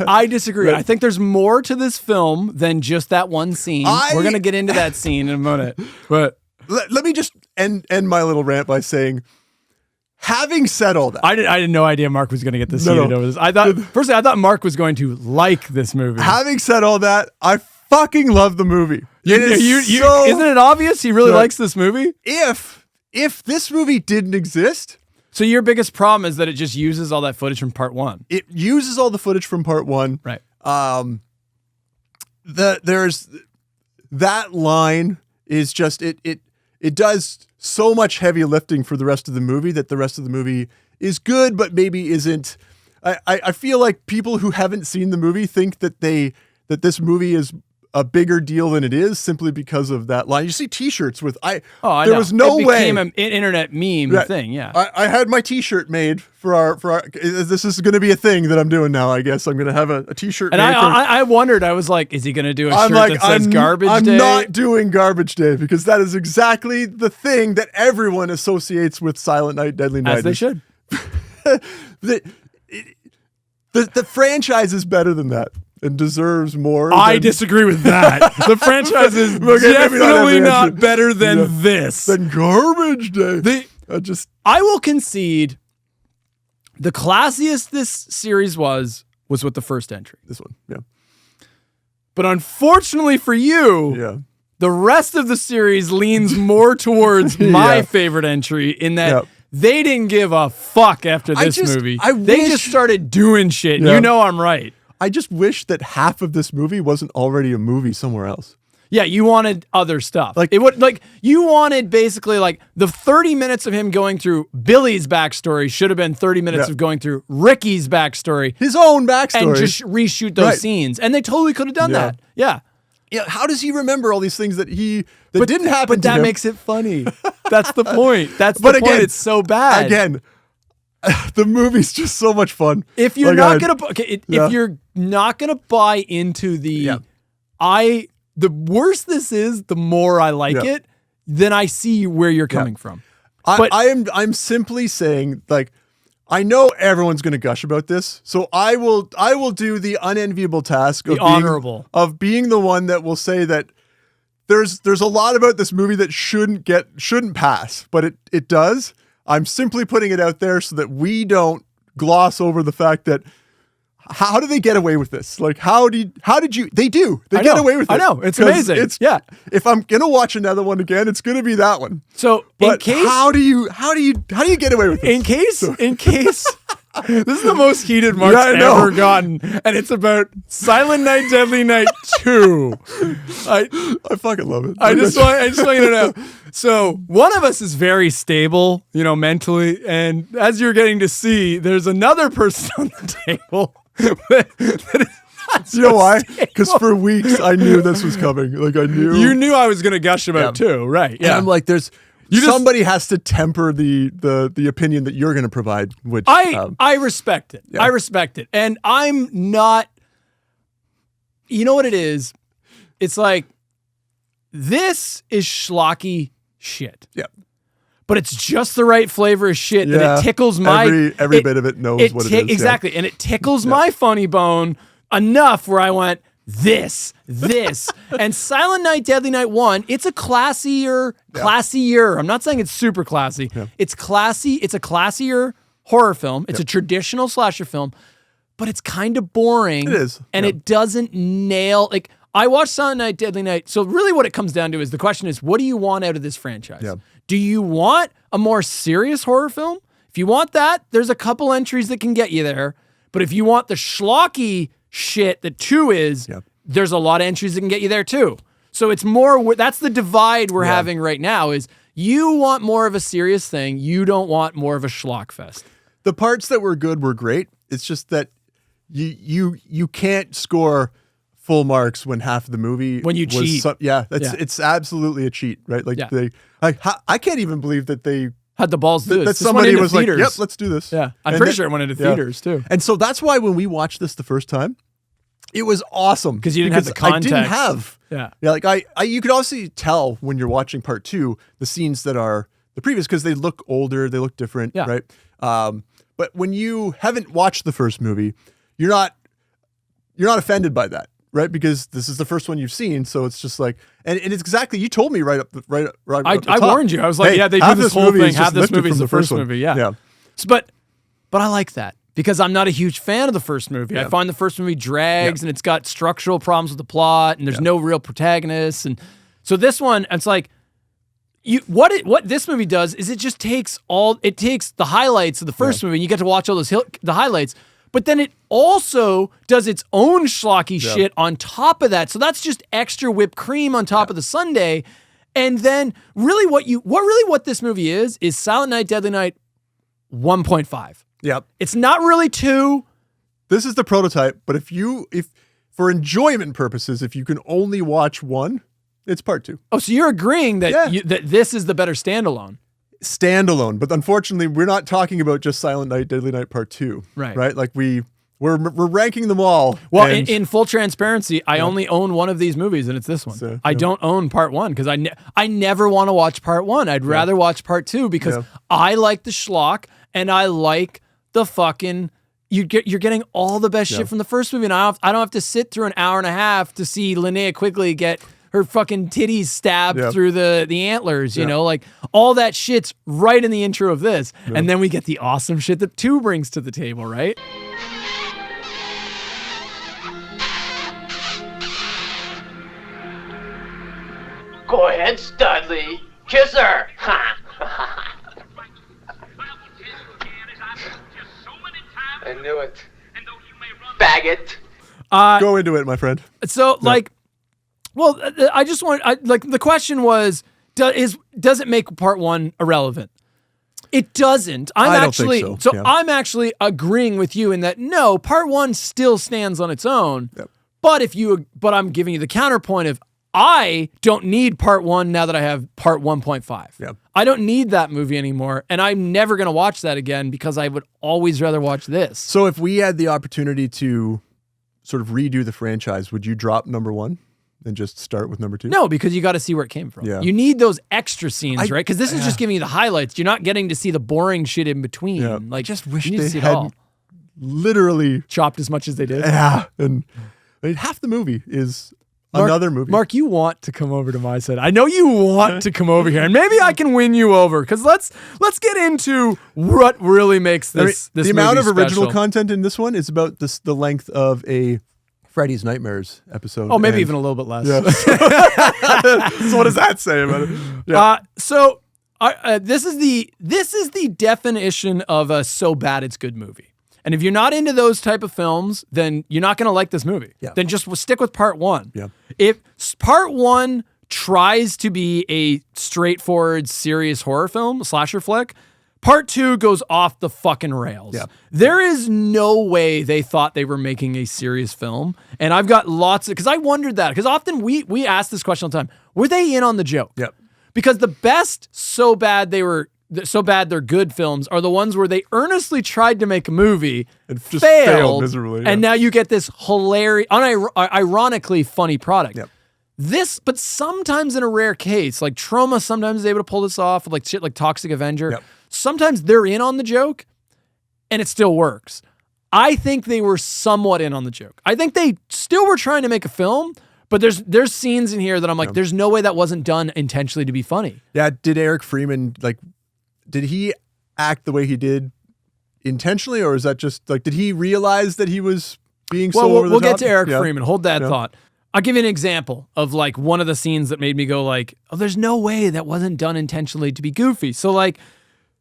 I disagree. I think there's more to this film than just that one scene. We're going to get into that scene in a minute. But let me just end my little rant by saying, having said all that, I had no idea Mark was going to get this heated over this. I thought Mark was going to like this movie. Having said all that, I fucking love the movie. Isn't it obvious he really likes this movie? If this movie didn't exist, so your biggest problem is that it just uses all that footage from part one. it uses all the footage from part one. Right. There's that line is just it does so much heavy lifting for the rest of the movie that the rest of the movie is good, but maybe isn't. I feel like people who haven't seen the movie think that this movie is a bigger deal than it is simply because of that line. You see T-shirts with I there know. was no it way became an internet meme thing. Yeah, I had my T-shirt made for our. This is going to be a thing that I'm doing now. I guess I'm going to have a T-shirt. And made I wondered. I was like, is he going to do a shirt that says Garbage Day? I'm not doing Garbage Day because that is exactly the thing that everyone associates with Silent Night, Deadly Night. As they should. The franchise is better than that and deserves more. I disagree with that. The franchise is definitely not better than this. Than Garbage Day. I will concede the classiest this series was with the first entry. This one, yeah. But unfortunately for you, the rest of the series leans more towards my favorite entry in that they didn't give a fuck after this movie. They just started doing shit. You know I'm right. I just wish that half of this movie wasn't already a movie somewhere else. Yeah, you wanted other stuff. You wanted basically like the 30 minutes of him going through Billy's backstory should have been 30 minutes of going through Ricky's backstory. His own backstory. And just reshoot those scenes. And they totally could have done that. Yeah. Yeah, how does he remember all these things that didn't happen but to him? That makes it funny. That's the point. That's the point. It's so bad. Again, the movie's just so much fun. If you're if you're not gonna buy into the worse this is, the more I like it, then I see where you're coming from. I'm simply saying, like, I know everyone's going to gush about this, so I will do the unenviable task of being the one that will say that there's a lot about this movie that shouldn't pass, but it does. I'm simply putting it out there so that we don't gloss over the fact that how do they get away with this? Like, they get away with it. I know. It's amazing. If I'm going to watch another one again, it's going to be that one. So how do you get away with this? In case this is the most heated Mark's ever gotten, and it's about Silent Night, Deadly Night 2. I fucking love it. I just want you to know. So one of us is very stable, mentally, and as you're getting to see, there's another person on the table that is you know why? Because for weeks I knew this was coming. Like, I knew you knew I was gonna gush about too, right? Yeah. And I'm like, somebody has to temper the opinion that you're going to provide. Which I respect it. Yeah. I respect it, and I'm not. You know what it is? It's like this is schlocky shit. Yeah. But it's just the right flavor of shit that it tickles my every bit of it knows what it is. Exactly, and it tickles my funny bone enough where I went this, and Silent Night, Deadly Night 1. It's a classier. I'm not saying it's super classy. Yeah. It's classy. It's a classier horror film. It's a traditional slasher film, but it's kind of boring. It is, and it doesn't nail like. I watched Silent Night, Deadly Night. So really what it comes down to is the question is, what do you want out of this franchise? Yeah. Do you want a more serious horror film? If you want that, there's a couple entries that can get you there. But if you want the schlocky shit that 2 is, there's a lot of entries that can get you there too. So it's more, that's the divide we're having right now is you want more of a serious thing. You don't want more of a schlock fest. The parts that were good were great. It's just that you can't score full marks when half of the movie when you cheat. It's absolutely a cheat, right? Like I can't even believe that they had the balls to do that this. Somebody was like, "Yep, let's do this." Yeah, I'm pretty sure it went into theaters too. And so that's why when we watched this the first time, it was awesome because you didn't have the context. I didn't have. Like you could obviously tell when you're watching part 2 the scenes that are the previous because they look older, they look different, right? But when you haven't watched the first movie, you're not you're not offended by that, right? Because this is the first one you've seen, so it's just like, and it's exactly, you told me right up the I warned you. I was like, hey, yeah, they do this whole thing. Half this movie is the first movie. Yeah. But I like that because I'm not a huge fan of the first movie. I find the first movie drags and it's got structural problems with the plot and there's no real protagonists. And so this one, it's like, what this movie does is it takes the highlights of the first movie and you get to watch all those the highlights, but then it also does its own schlocky shit on top of that. So that's just extra whipped cream on top of the sundae. And then really what this movie is Silent Night, Deadly Night 1.5. Yep. It's not really 2. This is the prototype, but if for enjoyment purposes, if you can only watch 1, it's part 2. Oh, so you're agreeing that that this is the better standalone. Standalone, but unfortunately, we're not talking about just Silent Night, Deadly Night Part 2. Right. Like we're ranking them all. Well, in full transparency, I only own one of these movies, and it's this one. So, I don't own Part 1 because I never want to watch Part 1. I'd rather watch Part 2 because I like the schlock and I like the fucking. You're getting all the best shit from the first movie, and I don't have to sit through an hour and a half to see Linnea Quigley get her fucking titties stabbed through the antlers, you know, like all that shit's right in the intro of this. And then we get the awesome shit that 2 brings to the table, right? Go ahead, Studley. Kiss her. I knew it. Faggot. Go into it, my friend. So, I just want, the question was, does it make Part 1 irrelevant? It doesn't. I don't think so. I'm actually agreeing with you in that, no, Part 1 still stands on its own. Yep. But I'm giving you the counterpoint of, I don't need Part 1 now that I have Part 1.5. Yep. I don't need that movie anymore, and I'm never going to watch that again because I would always rather watch this. So if we had the opportunity to sort of redo the franchise, would you drop number 1 and just start with number 2? No, because you got to see where it came from. Yeah. You need those extra scenes, right? Because this is just giving you the highlights. You're not getting to see the boring shit in between. Yeah. Like, just wish you need to they see it had all. literally Chopped as much as they did. Yeah, and half the movie is another movie. Mark, you want to come over to my side. I know you want to come over here, and maybe I can win you over. Because let's get into what really makes this the amount of movie original special. content in this one is about the length of a Freddy's Nightmares episode. Oh, maybe even a little bit less. Yeah. So what does that say about it? Yeah. This is the definition of a so bad it's good movie. And if you're not into those type of films, then you're not going to like this movie. Yeah. Then just stick with Part 1. Yeah. If Part 1 tries to be a straightforward, serious horror film, slasher flick, Part 2 goes off the fucking rails. Yeah. There is no way they thought they were making a serious film. And I've got because I wondered that. Because often we ask this question all the time. Were they in on the joke? Yep. Because the best so bad they're good films are the ones where they earnestly tried to make a movie and just failed miserably. and now you get this hilarious, ironically funny product. Yep. But sometimes in a rare case, like Trauma sometimes is able to pull this off with like shit like Toxic Avenger. Yep. Sometimes they're in on the joke and it still works. I think they were somewhat in on the joke. I think they still were trying to make a film, but there's scenes in here that I'm like, there's no way that wasn't done intentionally to be funny. Yeah. Did Eric Freeman, did he act the way he did intentionally, or is that just did he realize that he was being so over the top? We'll get to Eric Freeman. Hold that thought. I'll give you an example of one of the scenes that made me go oh, there's no way that wasn't done intentionally to be goofy. So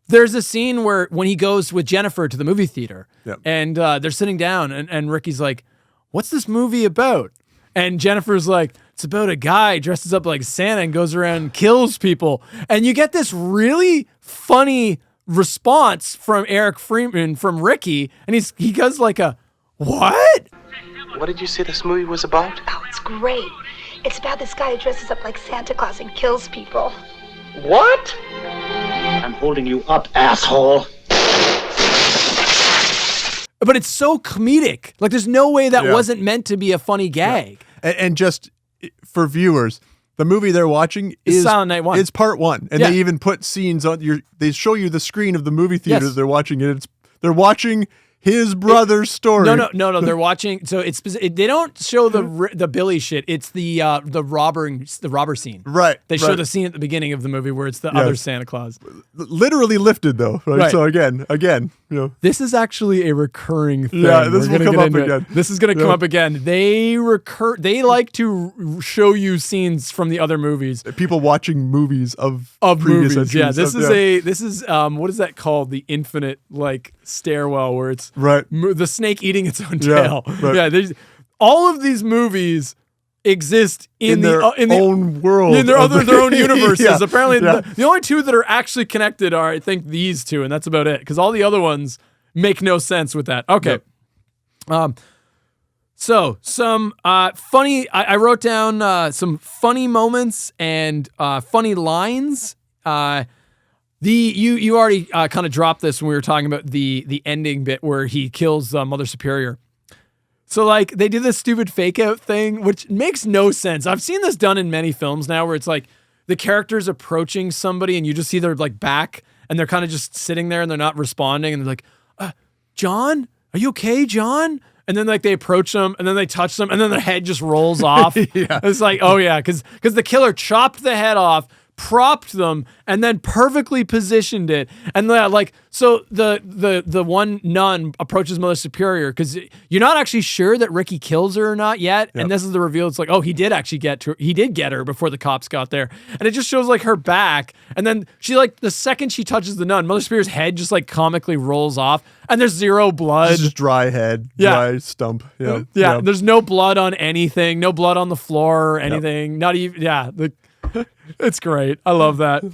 there's a scene when he goes with Jennifer to the movie theater and they're sitting down and Ricky's like, what's this movie about? And Jennifer's like, it's about a guy dresses up like Santa and goes around and kills people. And you get this really funny response from Eric Freeman, from Ricky. And he goes like what? What did you say this movie was about? Oh, it's great. It's about this guy who dresses up like Santa Claus and kills people. What? I'm holding you up, asshole. But it's so comedic. There's no way that wasn't meant to be a funny gag. Yeah. And just for viewers, the movie they're watching is Silent Night 1. It's Part 1. And they even put scenes on they show you the screen of the movie theater that they're watching it. They're watching his brother's story. No. They're watching. So they don't show the Billy shit. It's the robber scene. Right. They show the scene at the beginning of the movie where it's the other Santa Claus. Literally lifted though. Right. So again, this is actually a recurring thing. Yeah, this will come up again. This is going to come up again. They like to show you scenes from the other movies. People watching movies of movies. Entries. Yeah, this is what is that called? The infinite stairwell where it's the snake eating its own tail. Right. Yeah, all of these movies exist in their own world, in their own universes. Yeah. Apparently, the only two that are actually connected are, I think, these two, and that's about it. Because all the other ones make no sense with that. Okay. Yep. So some funny. I wrote down some funny moments and funny lines. You already kind of dropped this when we were talking about the ending bit where he kills Mother Superior. So they do this stupid fake out thing, which makes no sense. I've seen this done in many films now where it's the character's approaching somebody and you just see their back and they're kind of just sitting there and they're not responding and they're like, John, are you okay, John? And then they approach them and then they touch them and then their head just rolls off. Yeah. It's oh yeah, because the killer chopped the head off, propped them, and then perfectly positioned it. And so the one nun approaches Mother Superior because you're not actually sure that Ricky kills her or not yet. Yep. And this is the reveal. It's he did actually get her before the cops got there. And it just shows her back. And then she the second she touches the nun, Mother Superior's head just comically rolls off. And there's zero blood. It's just dry head, dry stump. Yeah. There's no blood on anything, no blood on the floor or anything. Not even, it's great. I love that.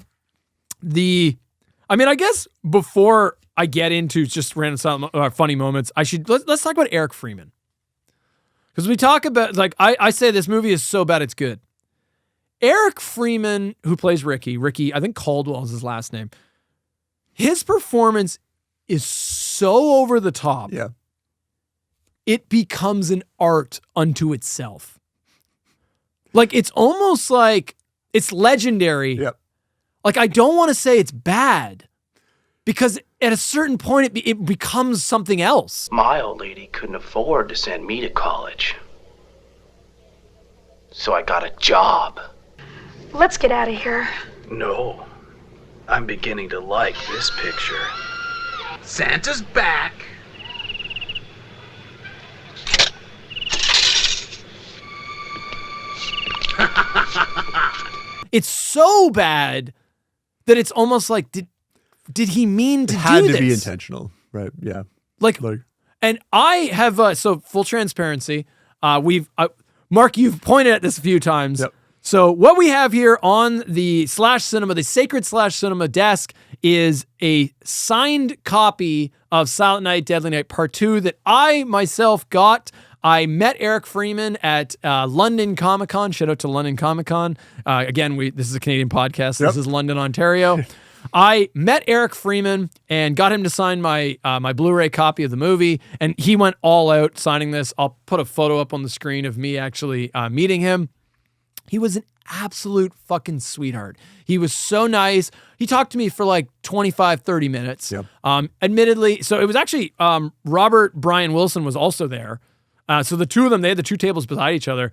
I guess before I get into just random funny moments, let's talk about Eric Freeman. Because we talk about, I say this movie is so bad it's good. Eric Freeman, who plays Ricky, I think Caldwell is his last name. His performance is so over the top. Yeah. It becomes an art unto itself. It's almost it's legendary. Yep. I don't want to say it's bad because at a certain point it becomes something else. My old lady couldn't afford to send me to college. So I got a job. Let's get out of here. No. I'm beginning to like this picture. Santa's back. It's so bad that it's almost did he mean to do this? It had to be intentional, right? Yeah. And I have so full transparency. Mark, you've pointed at this a few times. Yep. So what we have here on the /cinema, the sacred /cinema desk is a signed copy of Silent Night, Deadly Night Part 2 that I myself got. I met Freeman at London Comic Con. Shout out to London Comic Con. Again, this is a Canadian podcast. This is London, Ontario. I met Eric Freeman and got him to sign my Blu-ray copy of the movie, and he went all out signing this. I'll put a photo up on the screen of me actually meeting him. He was an absolute fucking sweetheart. He was so nice. He talked to me for 25, 30 minutes. Yep. Admittedly, so it was actually Robert Brian Wilson was also there. So the two of them, they had the two tables beside each other.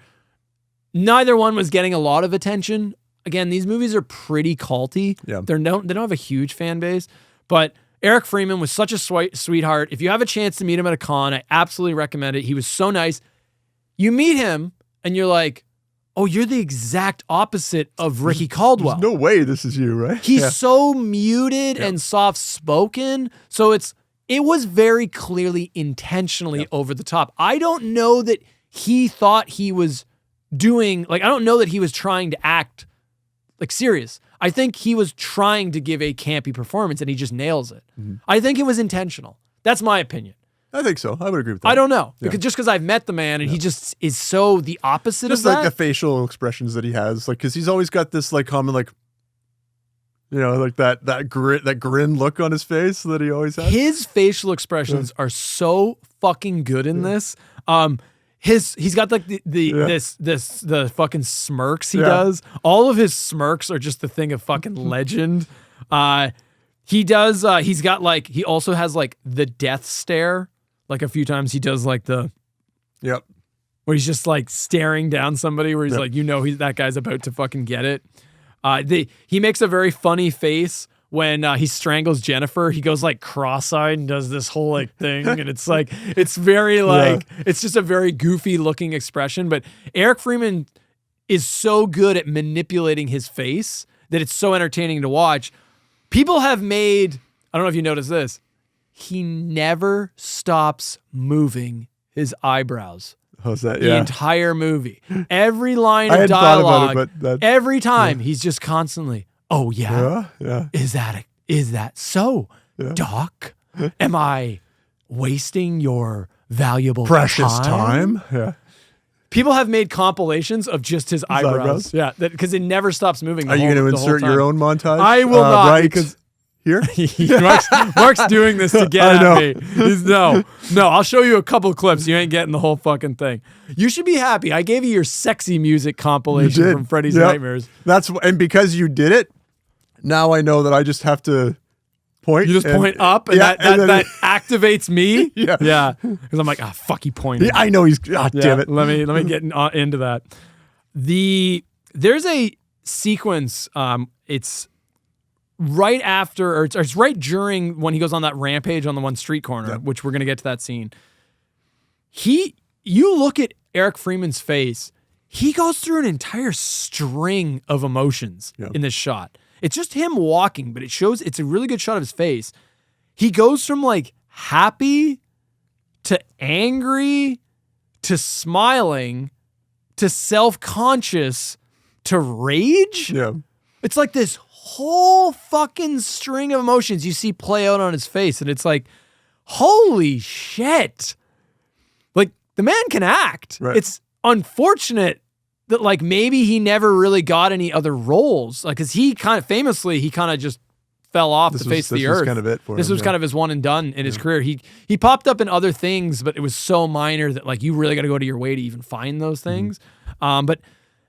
Neither one was getting a lot of attention. Again, these movies are pretty culty. Yeah. They don't have a huge fan base. But Eric Freeman was such a sweetheart. If you have a chance to meet him at a con, I absolutely recommend it. He was so nice. You meet him and you're like, oh, you're the exact opposite of Ricky Caldwell. There's no way this is you, right? He's so muted and soft-spoken. So it was very clearly intentionally over the top. I don't know that he thought he was doing, I don't know that he was trying to act serious. I think he was trying to give a campy performance and he just nails it. Mm-hmm. I think it was intentional. That's my opinion. I think so. I would agree with that. I don't know. Because I've met the man and he just is so the opposite of that. Just the facial expressions that he has. Because he's always got this common that grin look on his face that he always has. His facial expressions are so fucking good in this. He's got the fucking smirks he does. All of his smirks are just the thing of fucking legend. He does. He also has the death stare. like a few times he does like the Yep. where he's just like staring down somebody where he's like, that guy's about to fucking get it. He makes a very funny face when he strangles Jennifer. He goes like cross-eyed and does this whole like thing. And it's like, it's very like, it's just a very goofy looking expression. But Eric Freeman is so good at manipulating his face that it's so entertaining to watch. People have made, I don't know if you noticed this, he never stops moving his eyebrows. How's that? The entire movie. Every line I of hadn't thought about dialogue, it, but every time he's just constantly, oh yeah, is that so, Doc? Am I wasting your valuable precious time? Yeah. People have made compilations of just his eyebrows. Yeah, because it never stops moving. Are you going to insert your own montage? I will not. Right Because here? Mark's doing this to get at me. No, I'll show you a couple clips. You ain't getting the whole fucking thing. You should be happy. I gave you your sexy music compilation from Freddy's Nightmares. And because you did it, now I know that I just have to point. You just point up, and that activates me. Yeah. Because I'm like, fuck, he pointed. I know he's. Damn it. Let me get into that. There's a sequence. It's right after, or it's right during when he goes on that rampage on the one street corner, which we're gonna get to that scene. You look at Eric Freeman's face. He goes through an entire string of emotions in this shot. It's just him walking, but it's a really good shot of his face. He goes from like happy to angry to smiling to self-conscious to rage. Yeah. It's like this whole fucking string of emotions you see play out on his face. And it's like, holy shit. Like, the man can act. Right. It's unfortunate that like maybe he never really got any other roles. Like, cause he kind of just fell off the face of the earth. This was kind of it for him. This was kind of his one and done in his career. He popped up in other things, but it was so minor that like you really got to go to your way to even find those things. But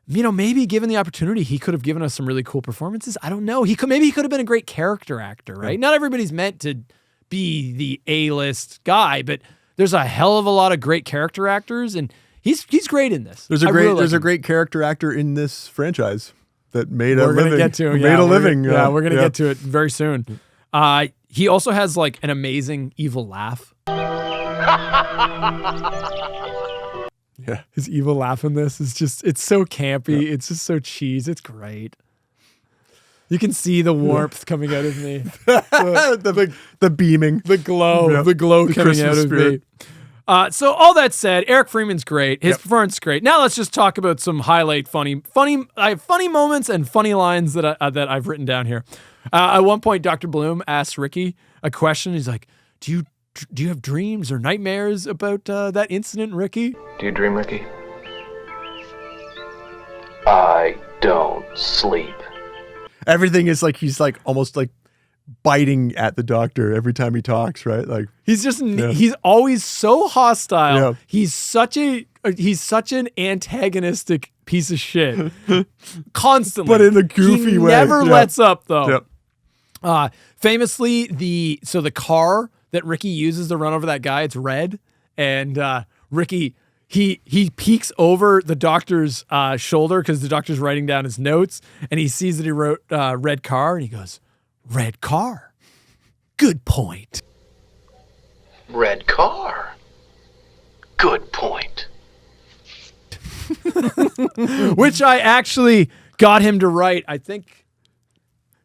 maybe given the opportunity, he could have given us some really cool performances. I don't know. He could have been a great character actor, right? Not everybody's meant to be the A-list guy, but there's a hell of a lot of great character actors, and he's great in this. There's a great character actor in this franchise that made a living. We're gonna get to made a living. We're gonna get to it very soon. He also has like an amazing evil laugh. Yeah. His evil laugh in this is just, it's so campy. It's just so cheese. It's great. You can see the warmth coming out of me. the beaming. The glow. The glow coming Christmas out of spirit. me. So all that said, Eric Freeman's great. His performance is great. Now let's just talk about some funny moments and funny lines that I've written down here. At one point, Dr. Bloom asks Ricky a question. He's like, do you have dreams or nightmares about that incident, Ricky? Do you dream, Ricky? I don't sleep. Everything is like he's like almost like biting at the doctor every time he talks, right? Like he's just he's always so hostile. Yeah. He's such an antagonistic piece of shit. Constantly. But in a goofy way. He never lets up though. Yep. Famously, the car that Ricky uses to run over that guy, it's red, and Ricky he peeks over the doctor's shoulder because the doctor's writing down his notes, and he sees that he wrote red car, and he goes, "Red car, good point." Red car, good point. Which I actually got him to write. I think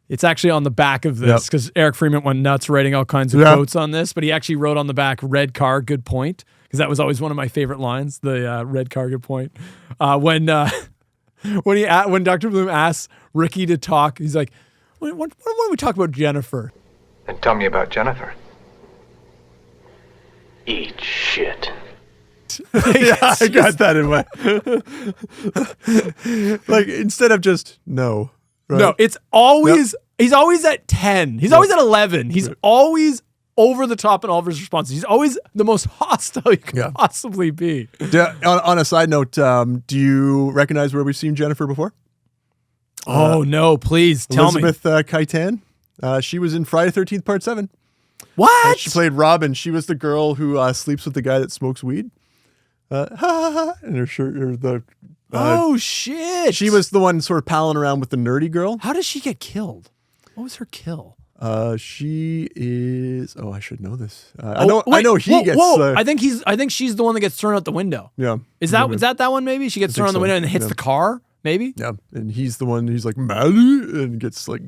it's actually on the back of this because Eric Freeman went nuts writing all kinds of quotes on this, but he actually wrote on the back, "Red car, good point," because that was always one of my favorite lines, the red car, good point. When Dr. Bloom asks Ricky to talk, he's like, why don't we talk about Jennifer? And tell me about Jennifer. Eat shit. Yeah, I got that in my like instead of just no. Right? No, it's always he's always at 10. He's always at 11. He's always over the top in all of his responses. He's always the most hostile you can possibly be. On a side note, do you recognize where we've seen Jennifer before? Oh no, please tell me. Elizabeth Kaitan. She was in Friday 13th Part 7. What? She played Robin. She was the girl who sleeps with the guy that smokes weed. And her shirt, or the. Oh shit! She was the one sort of palling around with the nerdy girl. How does she get killed? What was her kill? She is. Oh, I should know this. I know he gets. I think she's the one that gets thrown out the window. Yeah. Is that one? Maybe she gets thrown out the window and hits the car. Maybe. Yeah, and he's the one who's like Maddie and gets like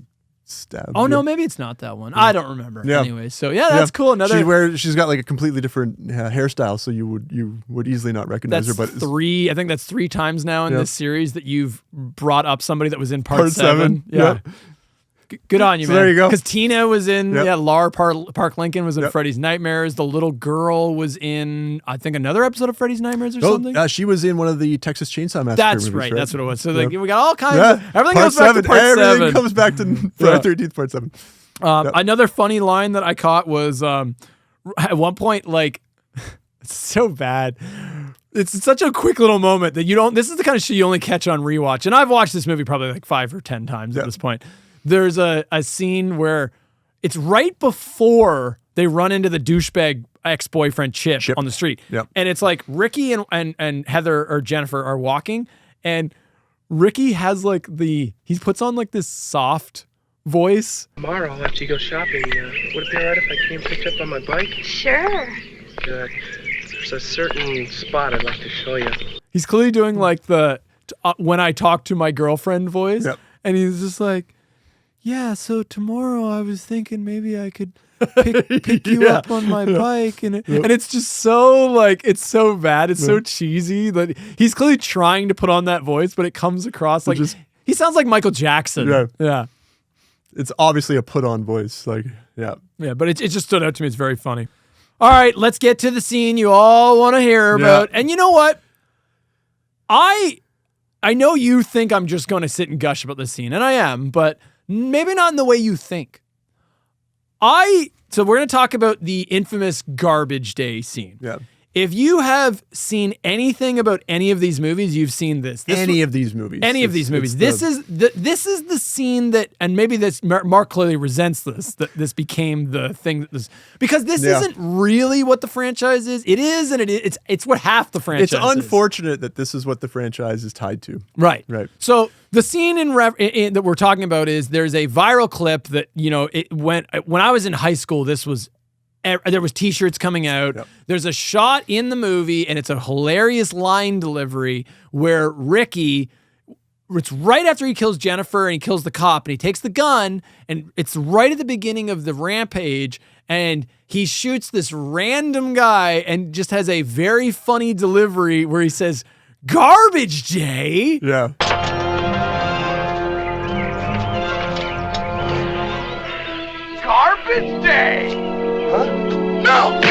stabbed. Oh no, maybe it's not that one. I don't remember. Yeah. Anyway, so that's cool. She's got like a completely different hairstyle, so you would easily not recognize her. But I think that's 3 times now in this series that you've brought up somebody that was in part 7. Yeah. Good on you, man. There you go. Because Tina was in, Laura Park Lincoln was in Freddy's Nightmares. The little girl was in, I think, another episode of Freddy's Nightmares or something. She was in one of the Texas Chainsaw Massacre That's movies, right. That's what it was. So we got all kinds of, everything part goes back to part 7. Everything comes back to Friday the 13th, part 7. Another funny line that I caught was at one point, like, it's so bad. It's such a quick little moment that this is the kind of shit you only catch on rewatch. And I've watched this movie probably like 5 or 10 times at this point. There's a scene where it's right before they run into the douchebag ex-boyfriend Chip on the street. Yep. And it's like Ricky and Heather or Jennifer are walking, and Ricky has like he puts on like this soft voice. Tomorrow, after you go shopping, would it be alright if I came picked up on my bike? Sure. Good. There's a certain spot I'd like to show you. He's clearly doing like the when I talk to my girlfriend voice. Yep. And he's just like, yeah, so tomorrow I was thinking maybe I could pick you up on my bike. And it's just so like, it's so bad. It's so cheesy that he's clearly trying to put on that voice, but it comes across like, he sounds like Michael Jackson. Yeah. It's obviously a put on voice. Like, yeah. Yeah, but it just stood out to me. It's very funny. All right, let's get to the scene you all want to hear about. And you know what? I know you think I'm just going to sit and gush about this scene, and I am, but maybe not in the way you think. So we're going to talk about the infamous garbage day scene. Yeah. If you have seen anything about any of these movies, you've seen this. Any of these movies. This is the scene that, and maybe this Mark clearly resents this, that this became the thing that this, because this isn't really what the franchise is. It is, and it's what half the franchise is. It's unfortunate that this is what the franchise is tied to. Right. Right. So the scene that we're talking about is there's a viral clip that, it went, when I was in high school, there was t-shirts coming out. Yep. There's a shot in the movie, and it's a hilarious line delivery where Ricky, it's right after he kills Jennifer and he kills the cop, and he takes the gun, and it's right at the beginning of the rampage, and he shoots this random guy and just has a very funny delivery where he says, "Garbage day." Yeah. Garbage day! Huh? No!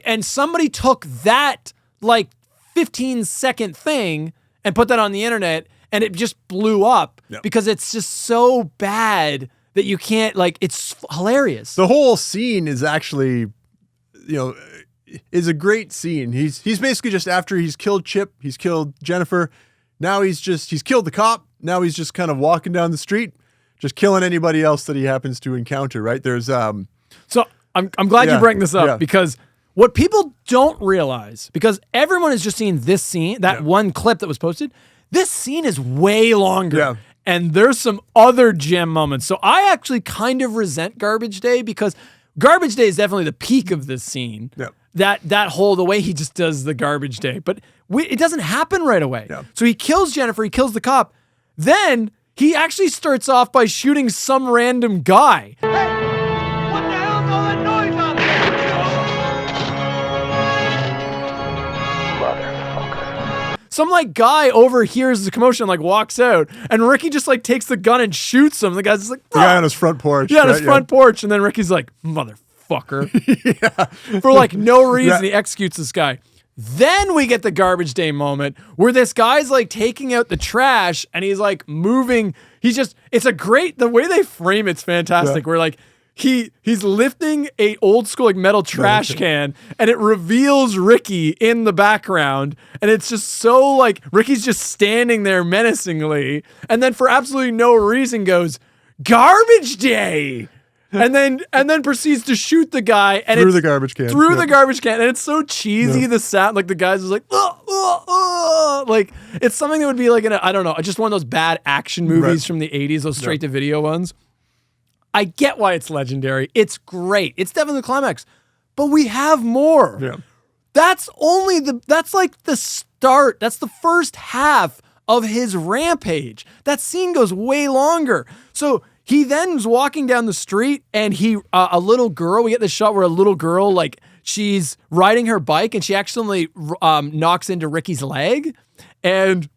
And somebody took that like 15-second thing and put that on the internet, and it just blew up because it's just so bad that you can't, like, it's hilarious. The whole scene is actually, is a great scene. He's basically just, after he's killed Chip, he's killed Jennifer, now he's killed the cop. Now he's just kind of walking down the street, just killing anybody else that he happens to encounter, right? There's So I'm glad you bring this up because what people don't realize, because everyone has just seen this scene, that one clip that was posted, this scene is way longer. Yeah. And there's some other gem moments. So I actually kind of resent Garbage Day, because Garbage Day is definitely the peak of this scene. Yep. The way he just does the Garbage Day. But it doesn't happen right away. Yeah. So he kills Jennifer, he kills the cop. Then he actually starts off by shooting some random guy. Hey! What the hell's all that noise out there? Motherfucker. Some like guy overhears the commotion and like walks out, and Ricky just like takes the gun and shoots him. The guy's just like, the guy on his front porch. Yeah, on his front porch. And then Ricky's like, motherfucker. For like no reason, he executes this guy. Then we get the Garbage Day moment where this guy's like taking out the trash and he's like moving. The way they frame it's fantastic. Where like he's lifting a old school like metal trash can, and it reveals Ricky in the background, and it's just so like Ricky's just standing there menacingly, and then for absolutely no reason goes garbage day. And then proceeds to shoot the guy and through the garbage can. The garbage can. And it's so cheesy, the sound, like the guy's just like, like it's something that would be like in I don't know, just one of those bad action movies from the 80s, those straight to video ones. I get why it's legendary. It's great. It's definitely the climax. But we have more. Yeah. That's like the start. That's the first half of his rampage. That scene goes way longer. So he then is walking down the street, and a little girl, we get this shot where a little girl, like, she's riding her bike, and she accidentally knocks into Ricky's leg, and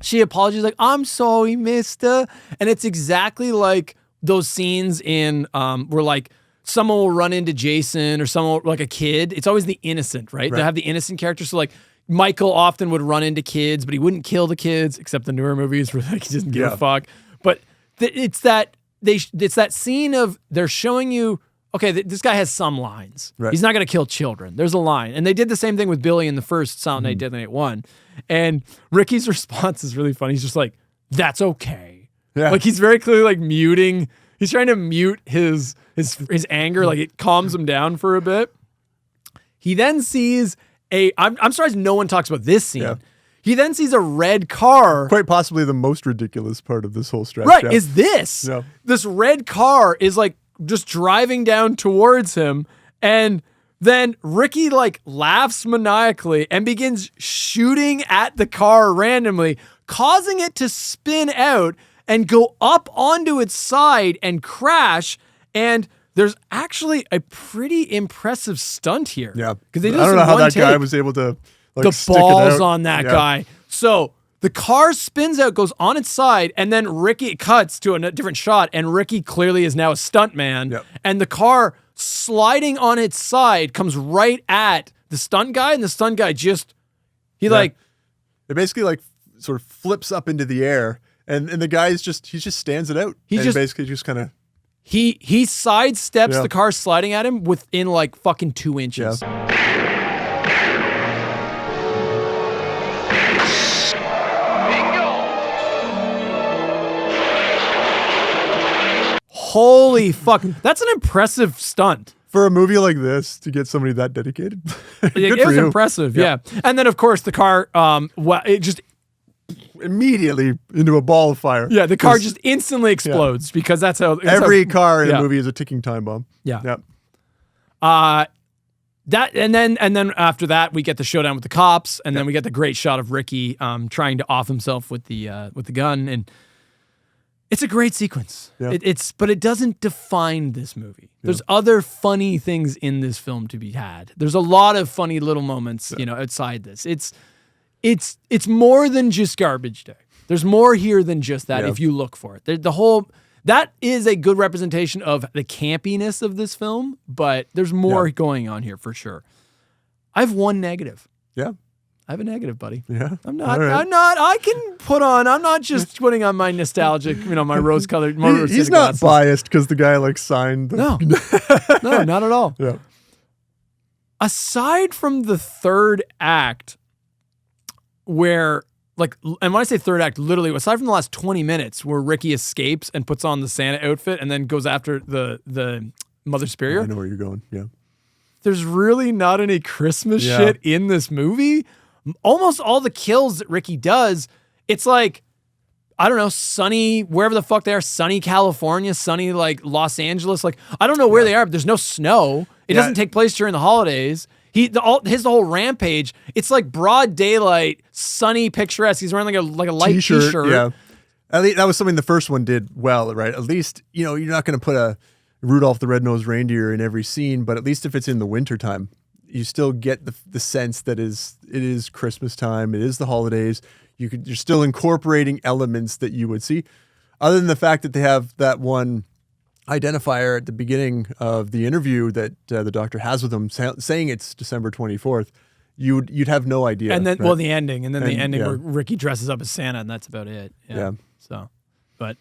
she apologizes, like, I'm sorry, mister. And it's exactly like those scenes in where, like, someone will run into Jason or someone, like a kid. It's always the innocent, right? They have the innocent character. So, like, Michael often would run into kids, but he wouldn't kill the kids, except the newer movies where, like, he doesn't give a fuck. But it's that scene of they're showing you, okay, this guy has some lines. Right. He's not going to kill children. There's a line. And they did the same thing with Billy in the first Silent Night, Deadly Night 1. And Ricky's response is really funny. He's just like, that's okay. Yeah. Like, he's very clearly like muting. He's trying to mute his anger. Like, it calms him down for a bit. He then sees I'm surprised no one talks about this scene. Yeah. He then sees a red car. Quite possibly the most ridiculous part of this whole stretch. Right, is this. Yeah. This red car is like just driving down towards him, and then Ricky like laughs maniacally and begins shooting at the car randomly, causing it to spin out and go up onto its side and crash. And there's actually a pretty impressive stunt here. Yeah. Because I don't know how that guy was able to like, the balls on that guy. So the car spins out, goes on its side, and then Ricky cuts to a different shot, and Ricky clearly is now a stuntman. Yep. And the car sliding on its side comes right at the stunt guy, and the stunt guy just it basically like sort of flips up into the air, and the guy's just stands it out. He basically just kind of he sidesteps the car sliding at him within like fucking 2 inches. Yeah. Holy fuck. That's an impressive stunt. For a movie like this, to get somebody that dedicated. It was impressive, yeah. And then, of course, the car, it just immediately into a ball of fire. Yeah, the car just instantly explodes because that's how... Every car in a movie is a ticking time bomb. Yeah. And then after that, we get the showdown with the cops, and then we get the great shot of Ricky trying to off himself with the gun, and it's a great sequence. Yeah. But it doesn't define this movie. Yeah. There's other funny things in this film to be had. There's a lot of funny little moments, outside this. It's more than just Garbage Day. There's more here than just that if you look for it. That is a good representation of the campiness of this film, but there's more going on here for sure. I have one negative. Yeah. I have a negative, buddy. Yeah. I'm not just putting on my nostalgic, my rose-colored motor. He's not biased because the guy signed. No, not at all. Yeah. Aside from the third act where, and when I say third act, literally, aside from the last 20 minutes where Ricky escapes and puts on the Santa outfit and then goes after the Mother Superior. I know where you're going. Yeah. There's really not any Christmas shit in this movie. Almost all the kills that Ricky does, it's like, I don't know, sunny, wherever the fuck they are, sunny California, sunny Los Angeles. I don't know where they are, but there's no snow. It doesn't take place during the holidays. His whole rampage, it's like broad daylight, sunny, picturesque. He's wearing like a light t-shirt. Yeah. At least that was something the first one did well, right? At least, you're not going to put a Rudolph the Red-Nosed Reindeer in every scene, but at least if it's in the wintertime, you still get the sense that it is Christmas time. It is the holidays. You're still incorporating elements that you would see. Other than the fact that they have that one identifier at the beginning of the interview that the doctor has with him saying it's December 24th, you'd have no idea. And then, the ending. And then the ending where Ricky dresses up as Santa, and that's about it. Yeah. So, but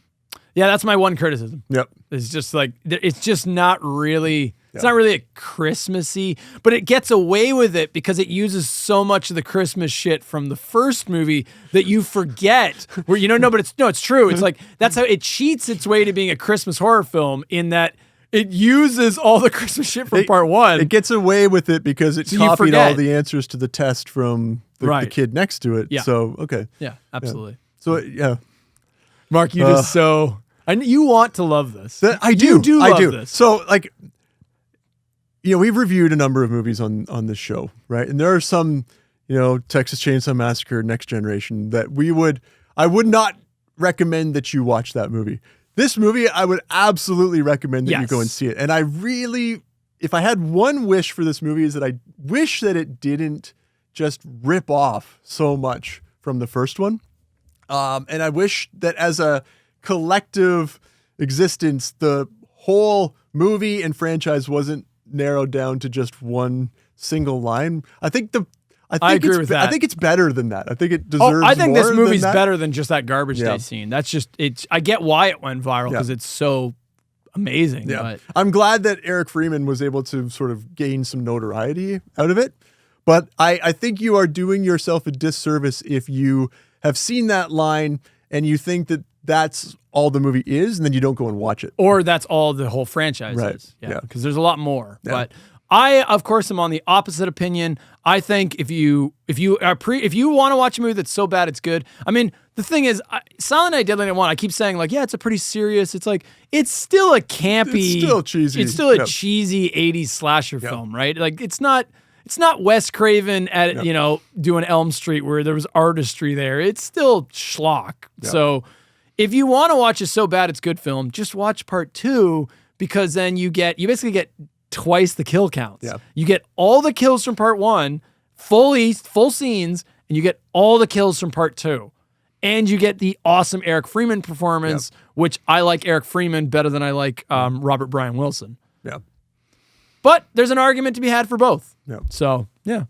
Yeah, that's my one criticism. Yep. It's just like it's just not really. It's not really a Christmassy, but it gets away with it because it uses so much of the Christmas shit from the first movie that you forget. Where but it's true. It's like that's how it cheats its way to being a Christmas horror film in that it uses all the Christmas shit from part one. It gets away with it because it copied all the answers to the test from the kid next to it. Yeah. So okay. Yeah, absolutely. Yeah. So yeah, Mark, you just so you want to love this. I do. You do love this. So like. We've reviewed a number of movies on this show, right? And there are some, Texas Chainsaw Massacre, Next Generation that I would not recommend that you watch that movie. This movie, I would absolutely recommend that you go and see it. And I really, if I had one wish for this movie is that I wish that it didn't just rip off so much from the first one. And I wish that as a collective existence, the whole movie and franchise wasn't narrowed down to just one single line. I agree with that. I think it's better than that. I think it deserves. I think more this movie's than that. better than just that garbage day scene. That's just it's. I get why it went viral because it's so amazing. Yeah, but. I'm glad that Eric Freeman was able to sort of gain some notoriety out of it. But I think you are doing yourself a disservice if you have seen that line and you think that that's all the movie is, and then you don't go and watch it. Or that's all the whole franchise is. Yeah, because there's a lot more. Yeah. But I, of course, am on the opposite opinion. I think if you want to watch a movie that's so bad it's good. I mean, the thing is, Silent Night, Deadly Night 1, I keep saying like, yeah, it's a pretty serious. It's like it's still a campy, it's still cheesy. It's still a cheesy '80s slasher film, right? Like it's not Wes Craven at doing Elm Street where there was artistry there. It's still schlock. So. If you want to watch a so bad it's good film, just watch part 2 because then you basically get twice the kill counts. Yeah. You get all the kills from part 1, full scenes, and you get all the kills from part 2. And you get the awesome Eric Freeman performance, which I like Eric Freeman better than I like Robert Brian Wilson. Yeah. But there's an argument to be had for both. Yeah. So, yeah.